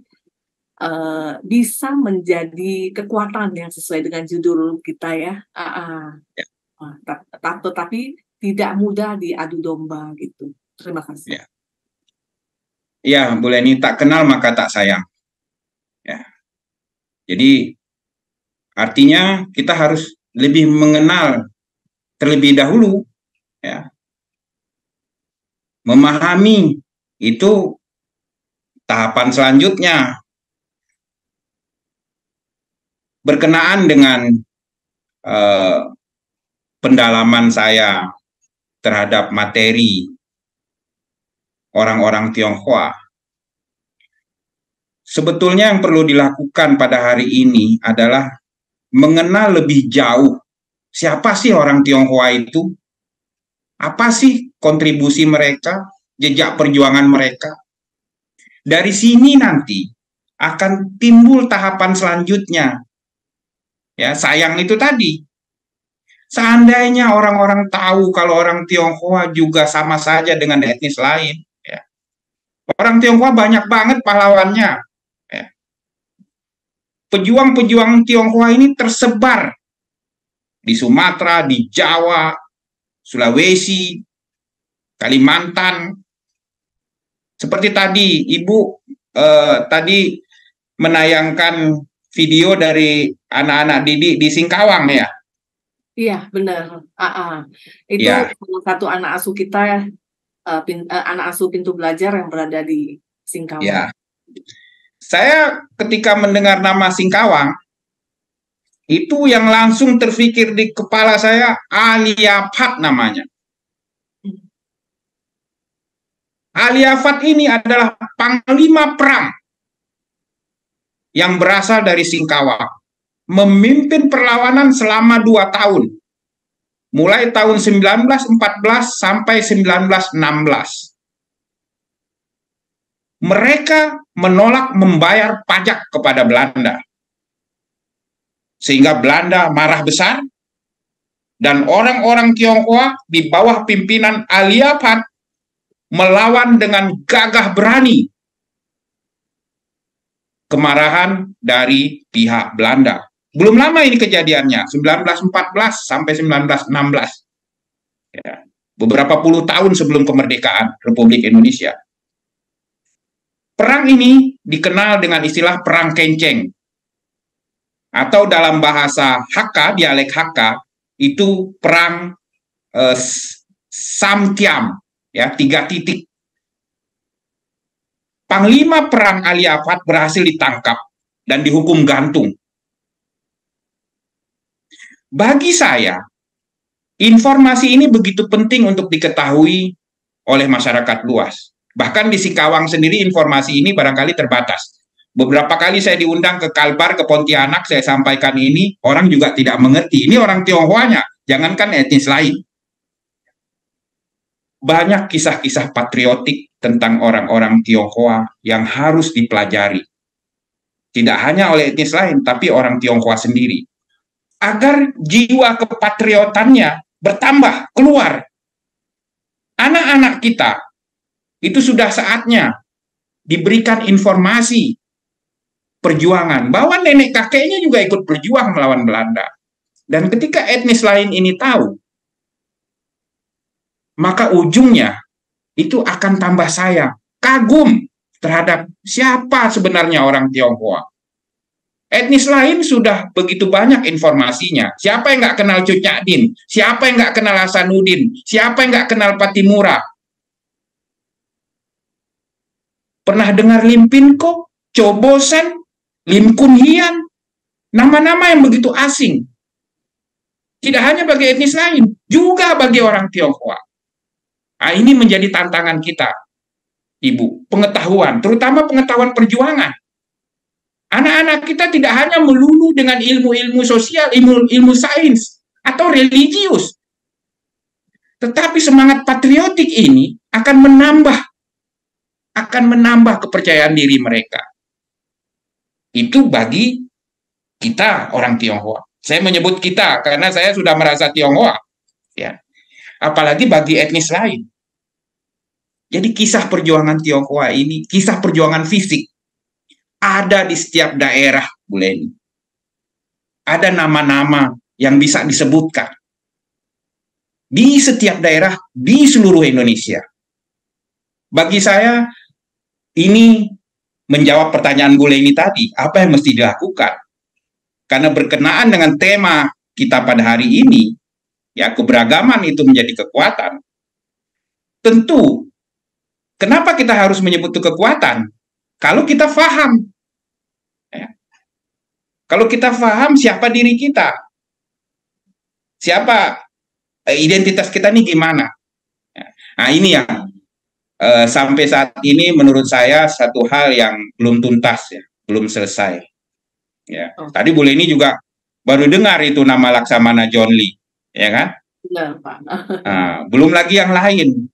bisa menjadi kekuatan yang sesuai dengan judul kita ya. Tetapi tidak mudah diadu domba gitu. Terima kasih. Ya, Bu Leni, tak kenal maka tak sayang. Ya. Jadi artinya kita harus lebih mengenal terlebih dahulu, ya. Memahami itu tahapan selanjutnya. Berkenaan dengan pendalaman saya terhadap materi orang-orang Tionghoa, sebetulnya yang perlu dilakukan pada hari ini adalah mengenal lebih jauh siapa sih orang Tionghoa itu, apa sih kontribusi mereka, jejak perjuangan mereka. Dari sini nanti akan timbul tahapan selanjutnya. Ya, sayang itu tadi. Seandainya orang-orang tahu kalau orang Tionghoa juga sama saja dengan etnis lain, ya. Orang Tionghoa banyak banget pahlawannya. Ya. Pejuang-pejuang Tionghoa ini tersebar di Sumatera, di Jawa, Sulawesi, Kalimantan. Seperti tadi Ibu tadi menayangkan video dari anak-anak didik di Singkawang ya. Iya benar. Itu salah satu anak asuh kita, anak asuh Pintu Belajar yang berada di Singkawang. Ya. Saya ketika mendengar nama Singkawang, itu yang langsung terfikir di kepala saya Alia Phat namanya. Alia Phat ini adalah panglima perang yang berasal dari Singkawang, memimpin perlawanan selama 2 tahun, mulai tahun 1914 sampai 1916. Mereka menolak membayar pajak kepada Belanda, sehingga Belanda marah besar, dan orang-orang Tionghoa di bawah pimpinan Alia Phat melawan dengan gagah berani kemarahan dari pihak Belanda. Belum lama ini kejadiannya, 1914 sampai 1916. Ya, beberapa puluh tahun sebelum kemerdekaan Republik Indonesia. Perang ini dikenal dengan istilah Perang Kenceng. Atau dalam bahasa Hakka, dialek Hakka, itu perang Samtiam, ya, 3 titik. Panglima perang Alia Phat berhasil ditangkap dan dihukum gantung. Bagi saya, informasi ini begitu penting untuk diketahui oleh masyarakat luas. Bahkan di Singkawang sendiri informasi ini barangkali terbatas. Beberapa kali saya diundang ke Kalbar, ke Pontianak, saya sampaikan ini, orang juga tidak mengerti. Ini orang Tionghoanya, jangankan etnis lain. Banyak kisah-kisah patriotik tentang orang-orang Tionghoa yang harus dipelajari. Tidak hanya oleh etnis lain, tapi orang Tionghoa sendiri. Agar jiwa kepatriotannya bertambah, keluar. Anak-anak kita, itu sudah saatnya diberikan informasi perjuangan, bahwa nenek kakeknya juga ikut berjuang melawan Belanda. Dan ketika etnis lain ini tahu, maka ujungnya itu akan tambah sayang, kagum terhadap siapa sebenarnya orang Tionghoa. Etnis lain sudah begitu banyak informasinya. Siapa yang nggak kenal Cut Nyak-din? Siapa yang nggak kenal Hasanuddin? Siapa yang nggak kenal Pattimura? Pernah dengar Lim Pin Ko, Cho Bo Sen, Lim Kun Hian? Nama-nama yang begitu asing. Tidak hanya bagi etnis lain, juga bagi orang Tionghoa. Nah, ini menjadi tantangan kita, Ibu. Pengetahuan, terutama pengetahuan perjuangan. Anak-anak kita tidak hanya melulu dengan ilmu-ilmu sosial, ilmu sains, atau religius. Tetapi semangat patriotik ini akan menambah kepercayaan diri mereka. Itu bagi kita orang Tionghoa. Saya menyebut kita karena saya sudah merasa Tionghoa, ya. Apalagi bagi etnis lain. Jadi kisah perjuangan Tionghoa ini, kisah perjuangan fisik, ada di setiap daerah, Bu Leni. Ada nama-nama yang bisa disebutkan di setiap daerah di seluruh Indonesia. Bagi saya, ini menjawab pertanyaan Bu Leni tadi, apa yang mesti dilakukan? Karena berkenaan dengan tema kita pada hari ini, ya, keberagaman itu menjadi kekuatan. Tentu, kenapa kita harus menyebut itu kekuatan? Kalau kita paham, ya. Kalau kita paham siapa diri kita, siapa identitas kita ini gimana. Nah, ini yang sampai saat ini menurut saya satu hal yang belum tuntas, ya, belum selesai. Ya. Tadi Bu Leni juga baru dengar itu nama Laksamana John Lee, ya kan? Benar, Pak. Nah, belum lagi yang lain.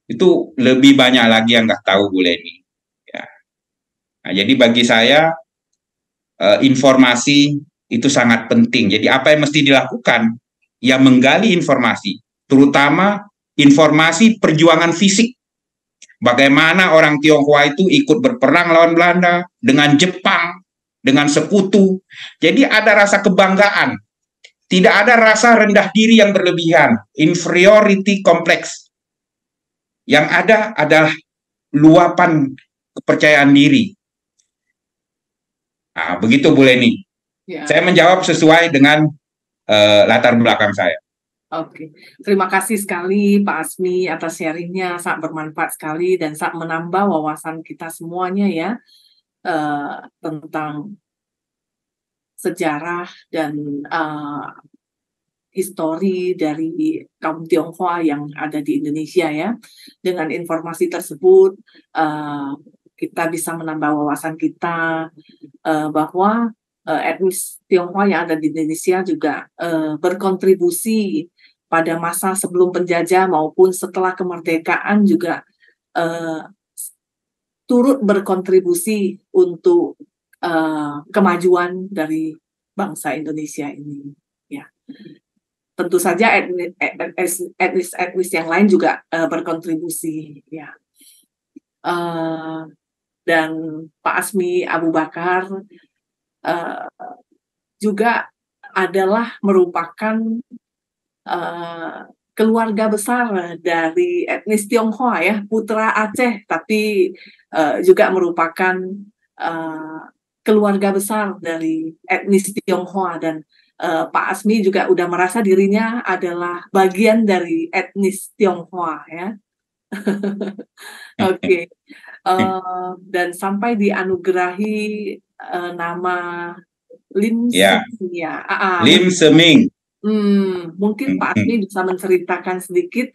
Itu lebih banyak lagi yang nggak tahu, Bu Leni. Ya. Nah, jadi bagi saya informasi itu sangat penting. Jadi apa yang mesti dilakukan? Ya, menggali informasi, terutama informasi perjuangan fisik. Bagaimana orang Tionghoa itu ikut berperang lawan Belanda, dengan Jepang, dengan sekutu. Jadi ada rasa kebanggaan. Tidak ada rasa rendah diri yang berlebihan, inferiority complex. Yang ada adalah luapan kepercayaan diri. Nah, begitu Bu Leni. Ya. Saya menjawab sesuai dengan latar belakang saya. Oke, terima kasih sekali Pak Asmi atas sharingnya, sangat bermanfaat sekali dan sangat menambah wawasan kita semuanya, ya, tentang sejarah dan histori dari kaum Tionghoa yang ada di Indonesia, ya. Dengan informasi tersebut kita bisa menambah wawasan kita bahwa etnis Tionghoa yang ada di Indonesia juga berkontribusi pada masa sebelum penjajah maupun setelah kemerdekaan juga turut berkontribusi untuk kemajuan dari bangsa Indonesia ini. Ya, tentu saja etnis yang lain juga berkontribusi. Ya, dan Pak Asmi Abu Bakar juga adalah merupakan keluarga besar dari etnis Tionghoa, ya, putra Aceh, tapi juga merupakan keluarga besar dari etnis Tionghoa, dan Pak Asmi juga udah merasa dirinya adalah bagian dari etnis Tionghoa, ya. Oke. Dan sampai dianugerahi nama Lim Seming, ya. Lim Seming. Mungkin Pak Asmi bisa menceritakan sedikit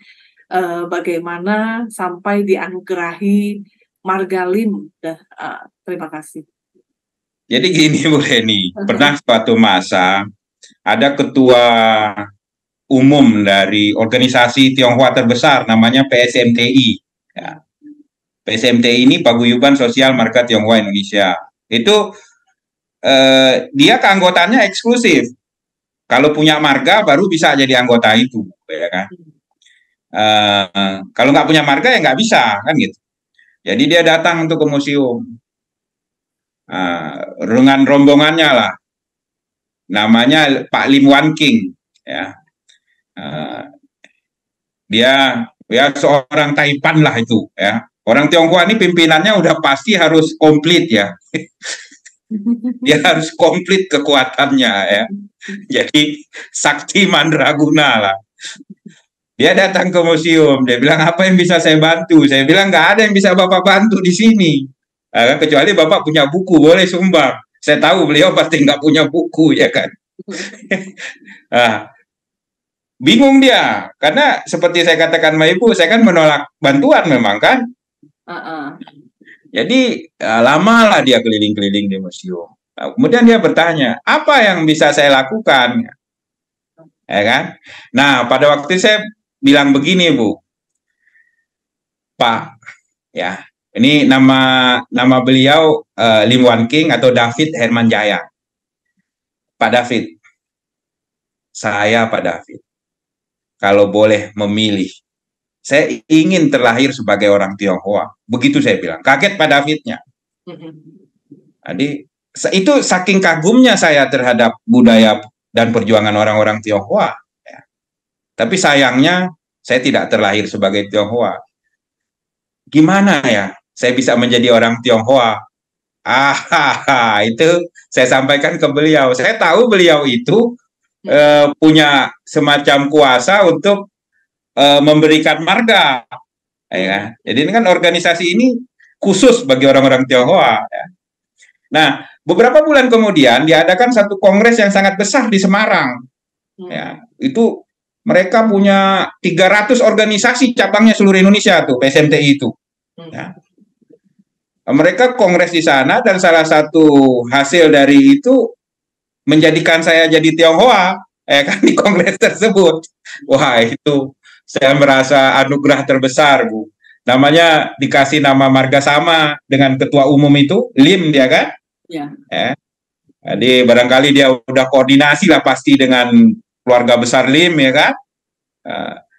bagaimana sampai dianugerahi marga Lim. Terima kasih. Jadi gini Bu Leni, pernah suatu masa ada ketua umum dari organisasi Tionghoa terbesar namanya PSMTI. Ya. PSMTI ini Paguyuban Sosial Marga Tionghoa Indonesia. Itu dia keanggotaannya eksklusif. Kalau punya marga baru bisa jadi anggota itu, ya kan? Kalau nggak punya marga ya nggak bisa, kan gitu. Jadi dia datang untuk ke museum dengan rombongannya lah, namanya Pak Lim Wan King, ya. Dia seorang Taipan lah itu, ya. Orang Tionghoa ini pimpinannya udah pasti harus komplit, ya. Dia harus komplit kekuatannya, ya. Jadi sakti mandraguna lah. Dia datang ke museum, dia bilang apa yang bisa saya bantu? Saya bilang nggak ada yang bisa Bapak bantu di sini, kecuali Bapak punya buku, boleh sumbang. Saya tahu beliau pasti nggak punya buku, ya kan. bingung dia, karena seperti saya katakan Mbak Ibu, saya kan menolak bantuan memang kan. Jadi lama lah dia keliling-keliling di museum. Nah, kemudian dia bertanya, apa yang bisa saya lakukan? Ya kan? Nah, pada waktu saya bilang begini, Bu, Pak, ya, ini nama beliau Lim Wan King atau David Herman Jaya. Pak David, Pak David, kalau boleh memilih, saya ingin terlahir sebagai orang Tionghoa. Begitu saya bilang. Kaget Pak Davidnya. Jadi itu saking kagumnya saya terhadap budaya dan perjuangan orang-orang Tionghoa. Ya. Tapi sayangnya saya tidak terlahir sebagai Tionghoa. Gimana ya saya bisa menjadi orang Tionghoa? Itu saya sampaikan ke beliau. Saya tahu beliau itu punya semacam kuasa untuk memberikan marga. Ya. Jadi ini kan organisasi ini khusus bagi orang-orang Tionghoa. Ya. Nah, beberapa bulan kemudian diadakan satu kongres yang sangat besar di Semarang. Ya, itu mereka punya 300 organisasi cabangnya seluruh Indonesia tuh, PSMTI itu. Ya. Mereka kongres di sana dan salah satu hasil dari itu menjadikan saya jadi Tionghoa, kan di kongres tersebut. Wah, itu saya merasa anugerah terbesar, Bu. Namanya dikasih nama marga sama dengan ketua umum itu, Lim dia kan? Ya. Jadi barangkali dia udah koordinasi lah pasti dengan keluarga besar Lim ya kan?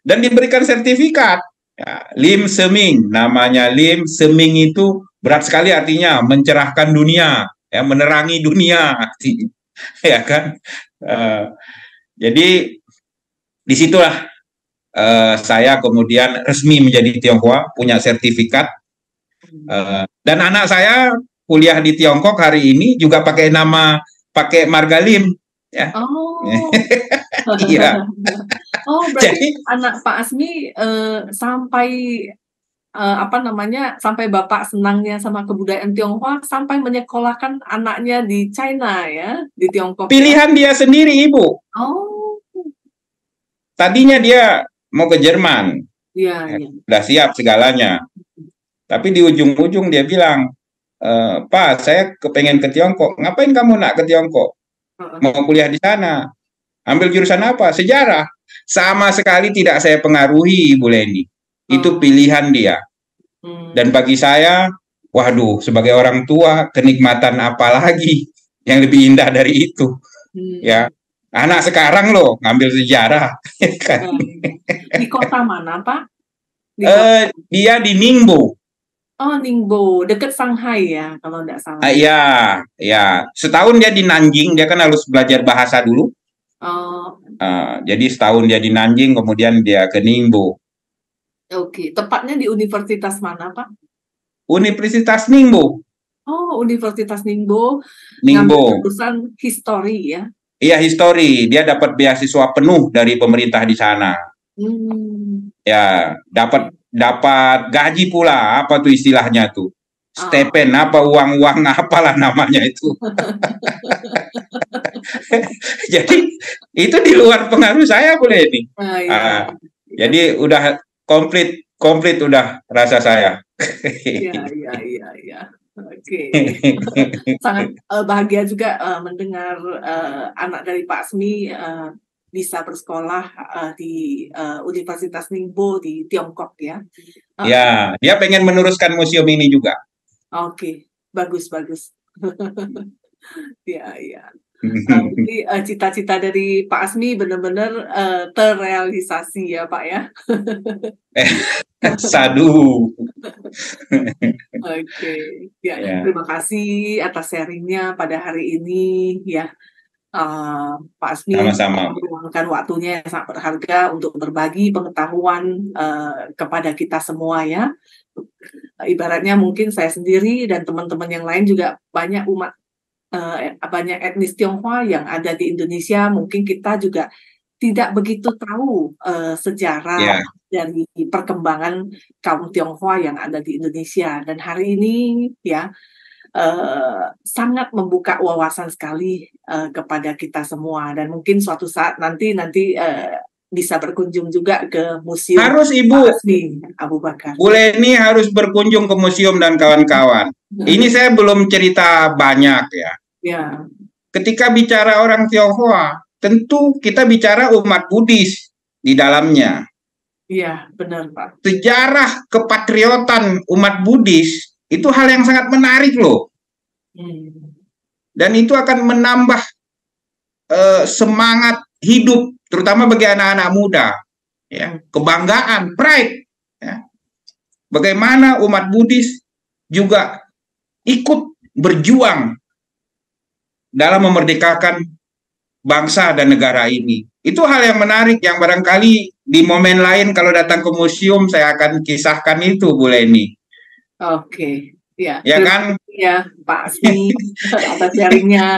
Dan diberikan sertifikat. Ya, Lim Seming, namanya Lim Seming itu berat sekali artinya mencerahkan dunia, ya menerangi dunia, ya kan? Jadi disitulah saya kemudian resmi menjadi Tionghoa, punya sertifikat, dan anak saya kuliah di Tiongkok hari ini juga pakai marga Lim, ya. Iya. Berarti jadi, anak Pak Asmi sampai sampai Bapak senangnya sama kebudayaan Tionghoa sampai menyekolahkan anaknya di China ya, di Tiongkok. Pilihan dia sendiri, Ibu. Tadinya dia mau ke Jerman. Iya. Udah siap segalanya. Tapi di ujung-ujung dia bilang, Pak, saya kepengen ke Tiongkok. Ngapain kamu nak ke Tiongkok? Mau kuliah di sana. Ambil jurusan apa? Sejarah. Sama sekali tidak saya pengaruhi, Bu Leni. Itu pilihan dia. Dan bagi saya, waduh, sebagai orang tua, kenikmatan apa lagi yang lebih indah dari itu? Ya, anak sekarang loh ngambil sejarah. Di kota mana, Pak? Dia di Ningbo. Oh, Ningbo, dekat Shanghai ya, kalau tidak salah. Iya. Setahun dia di Nanjing, dia kan harus belajar bahasa dulu. Jadi setahun dia di Nanjing, kemudian dia ke Ningbo. Oke, tepatnya di universitas mana, Pak? Universitas Ningbo. Oh, Universitas Ningbo. Ningbo. Jurusan histori ya? Iya, histori. Dia dapat beasiswa penuh dari pemerintah di sana. Ya, dapat gaji pula. Apa tuh istilahnya tuh? Stipend, apa uang apalah namanya itu. Jadi itu di luar pengaruh saya boleh ini. Jadi udah komplit udah rasa saya. Iya. Oke. Sangat bahagia juga mendengar anak dari Pak Asmi bisa bersekolah di Universitas Ningbo di Tiongkok ya. Ya, dia pengen meneruskan museum ini juga. Oke, bagus. Iya. Jadi cita-cita dari Pak Asmi benar-benar terrealisasi ya Pak ya. Sadu. Oke. Ya. Terima kasih atas sharingnya pada hari ini ya. Pak Asmi meluangkan waktunya yang sangat berharga untuk berbagi pengetahuan kepada kita semua ya. Ibaratnya mungkin saya sendiri dan teman-teman yang lain juga banyak banyak etnis Tionghoa yang ada di Indonesia, mungkin kita juga tidak begitu tahu sejarah dari perkembangan kaum Tionghoa yang ada di Indonesia. Dan hari ini ya sangat membuka wawasan sekali kepada kita semua. Dan mungkin suatu saat nanti bisa berkunjung juga ke museum Harus Pak Ibu, Asmi Abu Bakar. Bu Leni harus berkunjung ke museum dan kawan-kawan. Ini saya belum cerita banyak ya. Ya, Ketika bicara orang Tionghoa, tentu kita bicara umat Buddhis di dalamnya. iya benar Pak. Sejarah kepatriotan umat Buddhis itu hal yang sangat menarik loh. Dan itu akan menambah semangat hidup, terutama bagi anak-anak muda. Ya, kebanggaan, pride. Ya. Bagaimana umat Buddhis juga ikut berjuang dalam memerdekakan bangsa dan negara ini. Itu hal yang menarik yang barangkali di momen lain kalau datang ke museum saya akan kisahkan itu, Bu Leni. Oke, ya. Ya Terima kan? kasih ya Pak Asmi atas sharingnya.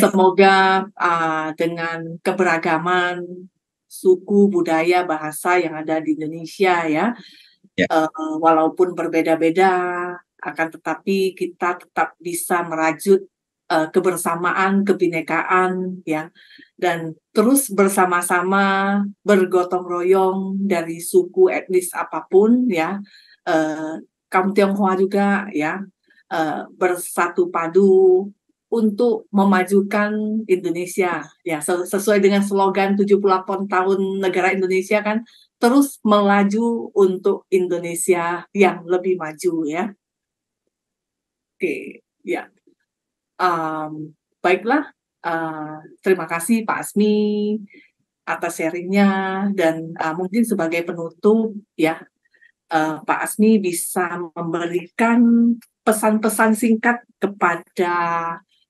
Semoga dengan keberagaman suku, budaya, bahasa yang ada di Indonesia ya, Ya. Walaupun berbeda-beda, akan tetapi kita tetap bisa merajut kebersamaan, kebinekaan ya, dan terus bersama-sama bergotong royong dari suku etnis apapun ya, kaum Tionghoa juga ya, bersatu padu untuk memajukan Indonesia ya, sesuai dengan slogan 78 tahun negara Indonesia kan, terus melaju untuk Indonesia yang lebih maju ya. Oke, ya. Baiklah, terima kasih Pak Asmi atas sharingnya, dan mungkin sebagai penutup ya, Pak Asmi bisa memberikan pesan-pesan singkat kepada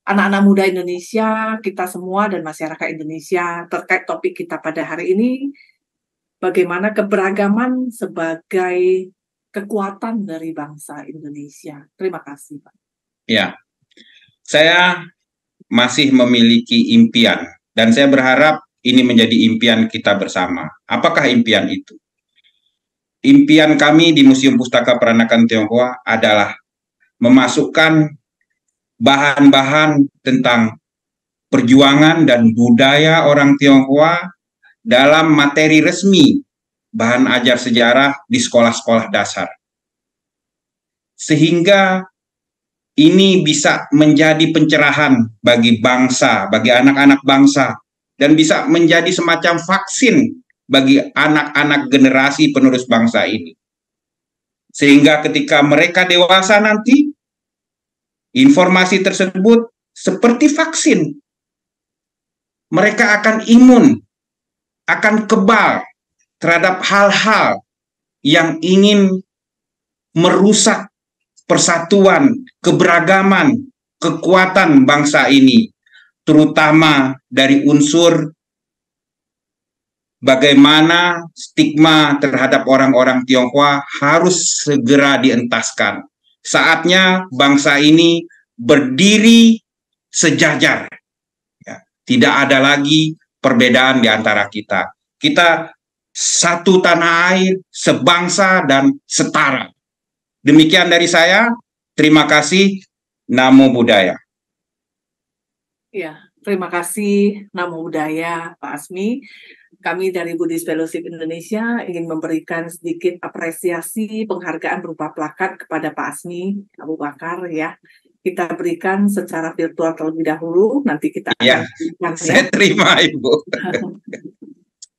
anak-anak muda Indonesia, kita semua dan masyarakat Indonesia terkait topik kita pada hari ini, bagaimana keberagaman sebagai kekuatan dari bangsa Indonesia. Terima kasih Pak. Ya, saya masih memiliki impian dan saya berharap ini menjadi impian kita bersama. Apakah impian itu? Impian kami di Museum Pustaka Peranakan Tionghoa adalah memasukkan bahan-bahan tentang perjuangan dan budaya orang Tionghoa dalam materi resmi bahan ajar sejarah di sekolah-sekolah dasar. Sehingga ini bisa menjadi pencerahan bagi bangsa, bagi anak-anak bangsa, dan bisa menjadi semacam vaksin bagi anak-anak generasi penerus bangsa ini. Sehingga ketika mereka dewasa nanti, informasi tersebut seperti vaksin. Mereka akan imun, akan kebal terhadap hal-hal yang ingin merusak persatuan, keberagaman, kekuatan bangsa ini, terutama dari unsur bagaimana stigma terhadap orang-orang Tionghoa harus segera dientaskan. Saatnya bangsa ini berdiri sejajar. Ya, tidak ada lagi perbedaan di antara kita. Kita satu tanah air, sebangsa dan setara. Demikian dari saya. Terima kasih. Namo Buddhaya. Ya, terima kasih Namo Buddhaya Pak Asmi. Kami dari Buddhist Fellowship Indonesia ingin memberikan sedikit apresiasi penghargaan berupa plakat kepada Pak Asmi Abu Bakar ya. Kita berikan secara virtual terlebih dahulu, nanti kita akan berikan, saya terima Ibu.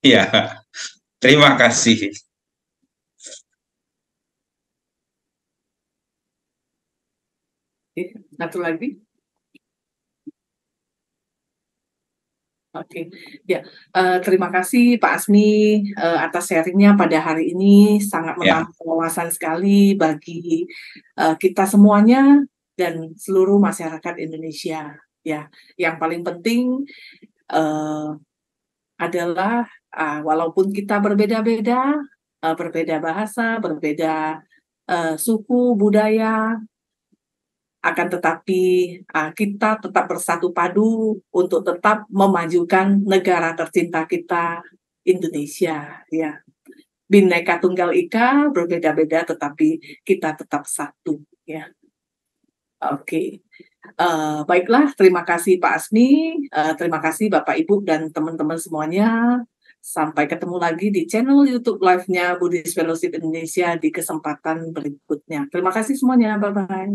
Ya, terima kasih. Satu lagi. Oke, ya. Terima kasih Pak Asmi atas sharingnya pada hari ini, sangat menambah wawasan sekali bagi kita semuanya dan seluruh masyarakat Indonesia. Ya, yang paling penting adalah walaupun kita berbeda-beda, berbeda bahasa, berbeda suku, budaya, akan tetapi kita tetap bersatu padu untuk tetap memajukan negara tercinta kita, Indonesia. Ya, Bhinneka Tunggal Ika, berbeda-beda tetapi kita tetap satu. Ya, oke. Baiklah, terima kasih Pak Asmi, terima kasih Bapak Ibu dan teman-teman semuanya. Sampai ketemu lagi di channel YouTube live-nya Buddhist Fellowship Indonesia di kesempatan berikutnya. Terima kasih semuanya. Bye-bye.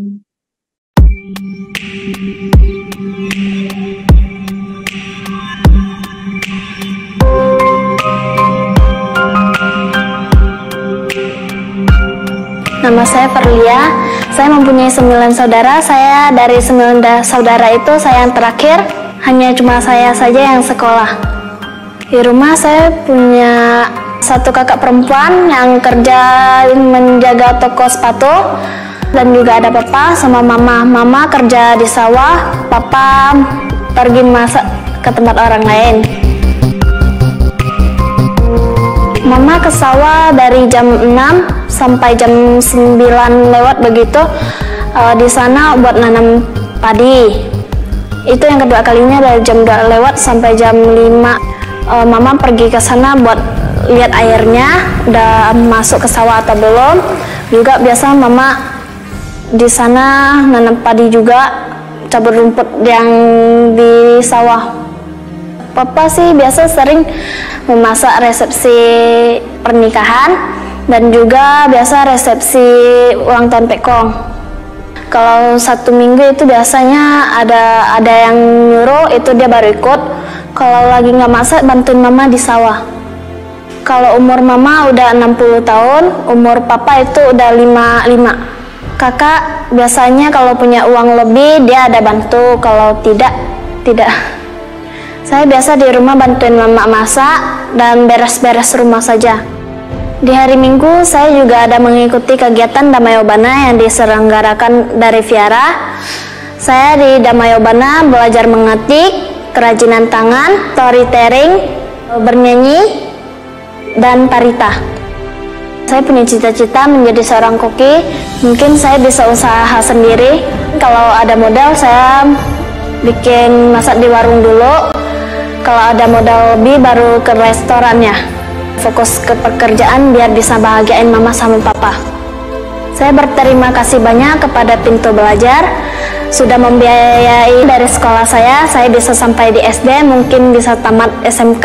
Nama saya Perlia, saya mempunyai 9 saudara. Saya dari 9 saudara itu saya yang terakhir, hanya cuma saya saja yang sekolah. Di rumah saya punya 1 kakak perempuan yang kerja menjaga toko sepatu, dan juga ada papa sama mama. Mama kerja di sawah, papa pergi masak ke tempat orang lain. Mama ke sawah dari jam 6 sampai jam 9 lewat begitu. Di sana buat nanam padi. Itu yang kedua kalinya dari jam 2 lewat sampai jam 5. Mama pergi ke sana buat lihat airnya udah masuk ke sawah atau belum. Juga biasa mama di sana nanam padi juga, cabut rumput yang di sawah. Papa sih biasa sering memasak resepsi pernikahan dan juga biasa resepsi ulang tahun Pekong. Kalau 1 minggu itu biasanya ada yang nyuruh, itu dia baru ikut. Kalau lagi nggak masak, bantuin mama di sawah. Kalau umur mama udah 60 tahun, umur papa itu udah 55. Kakak biasanya kalau punya uang lebih dia ada bantu, kalau tidak. Saya biasa di rumah bantuin mama masak dan beres-beres rumah saja. Di hari Minggu saya juga ada mengikuti kegiatan Damayobana yang diselenggarakan dari Viara. Saya di Damayobana belajar mengetik, kerajinan tangan, storytelling, bernyanyi, dan parita. Saya punya cita-cita menjadi seorang koki. Mungkin saya bisa usaha sendiri. Kalau ada modal saya bikin masak di warung dulu. Kalau ada modal lebih baru ke restorannya. Fokus ke pekerjaan biar bisa bahagiain mama sama papa. Saya berterima kasih banyak kepada Pintu Belajar sudah membiayai dari sekolah saya bisa sampai di SD, mungkin bisa tamat SMK.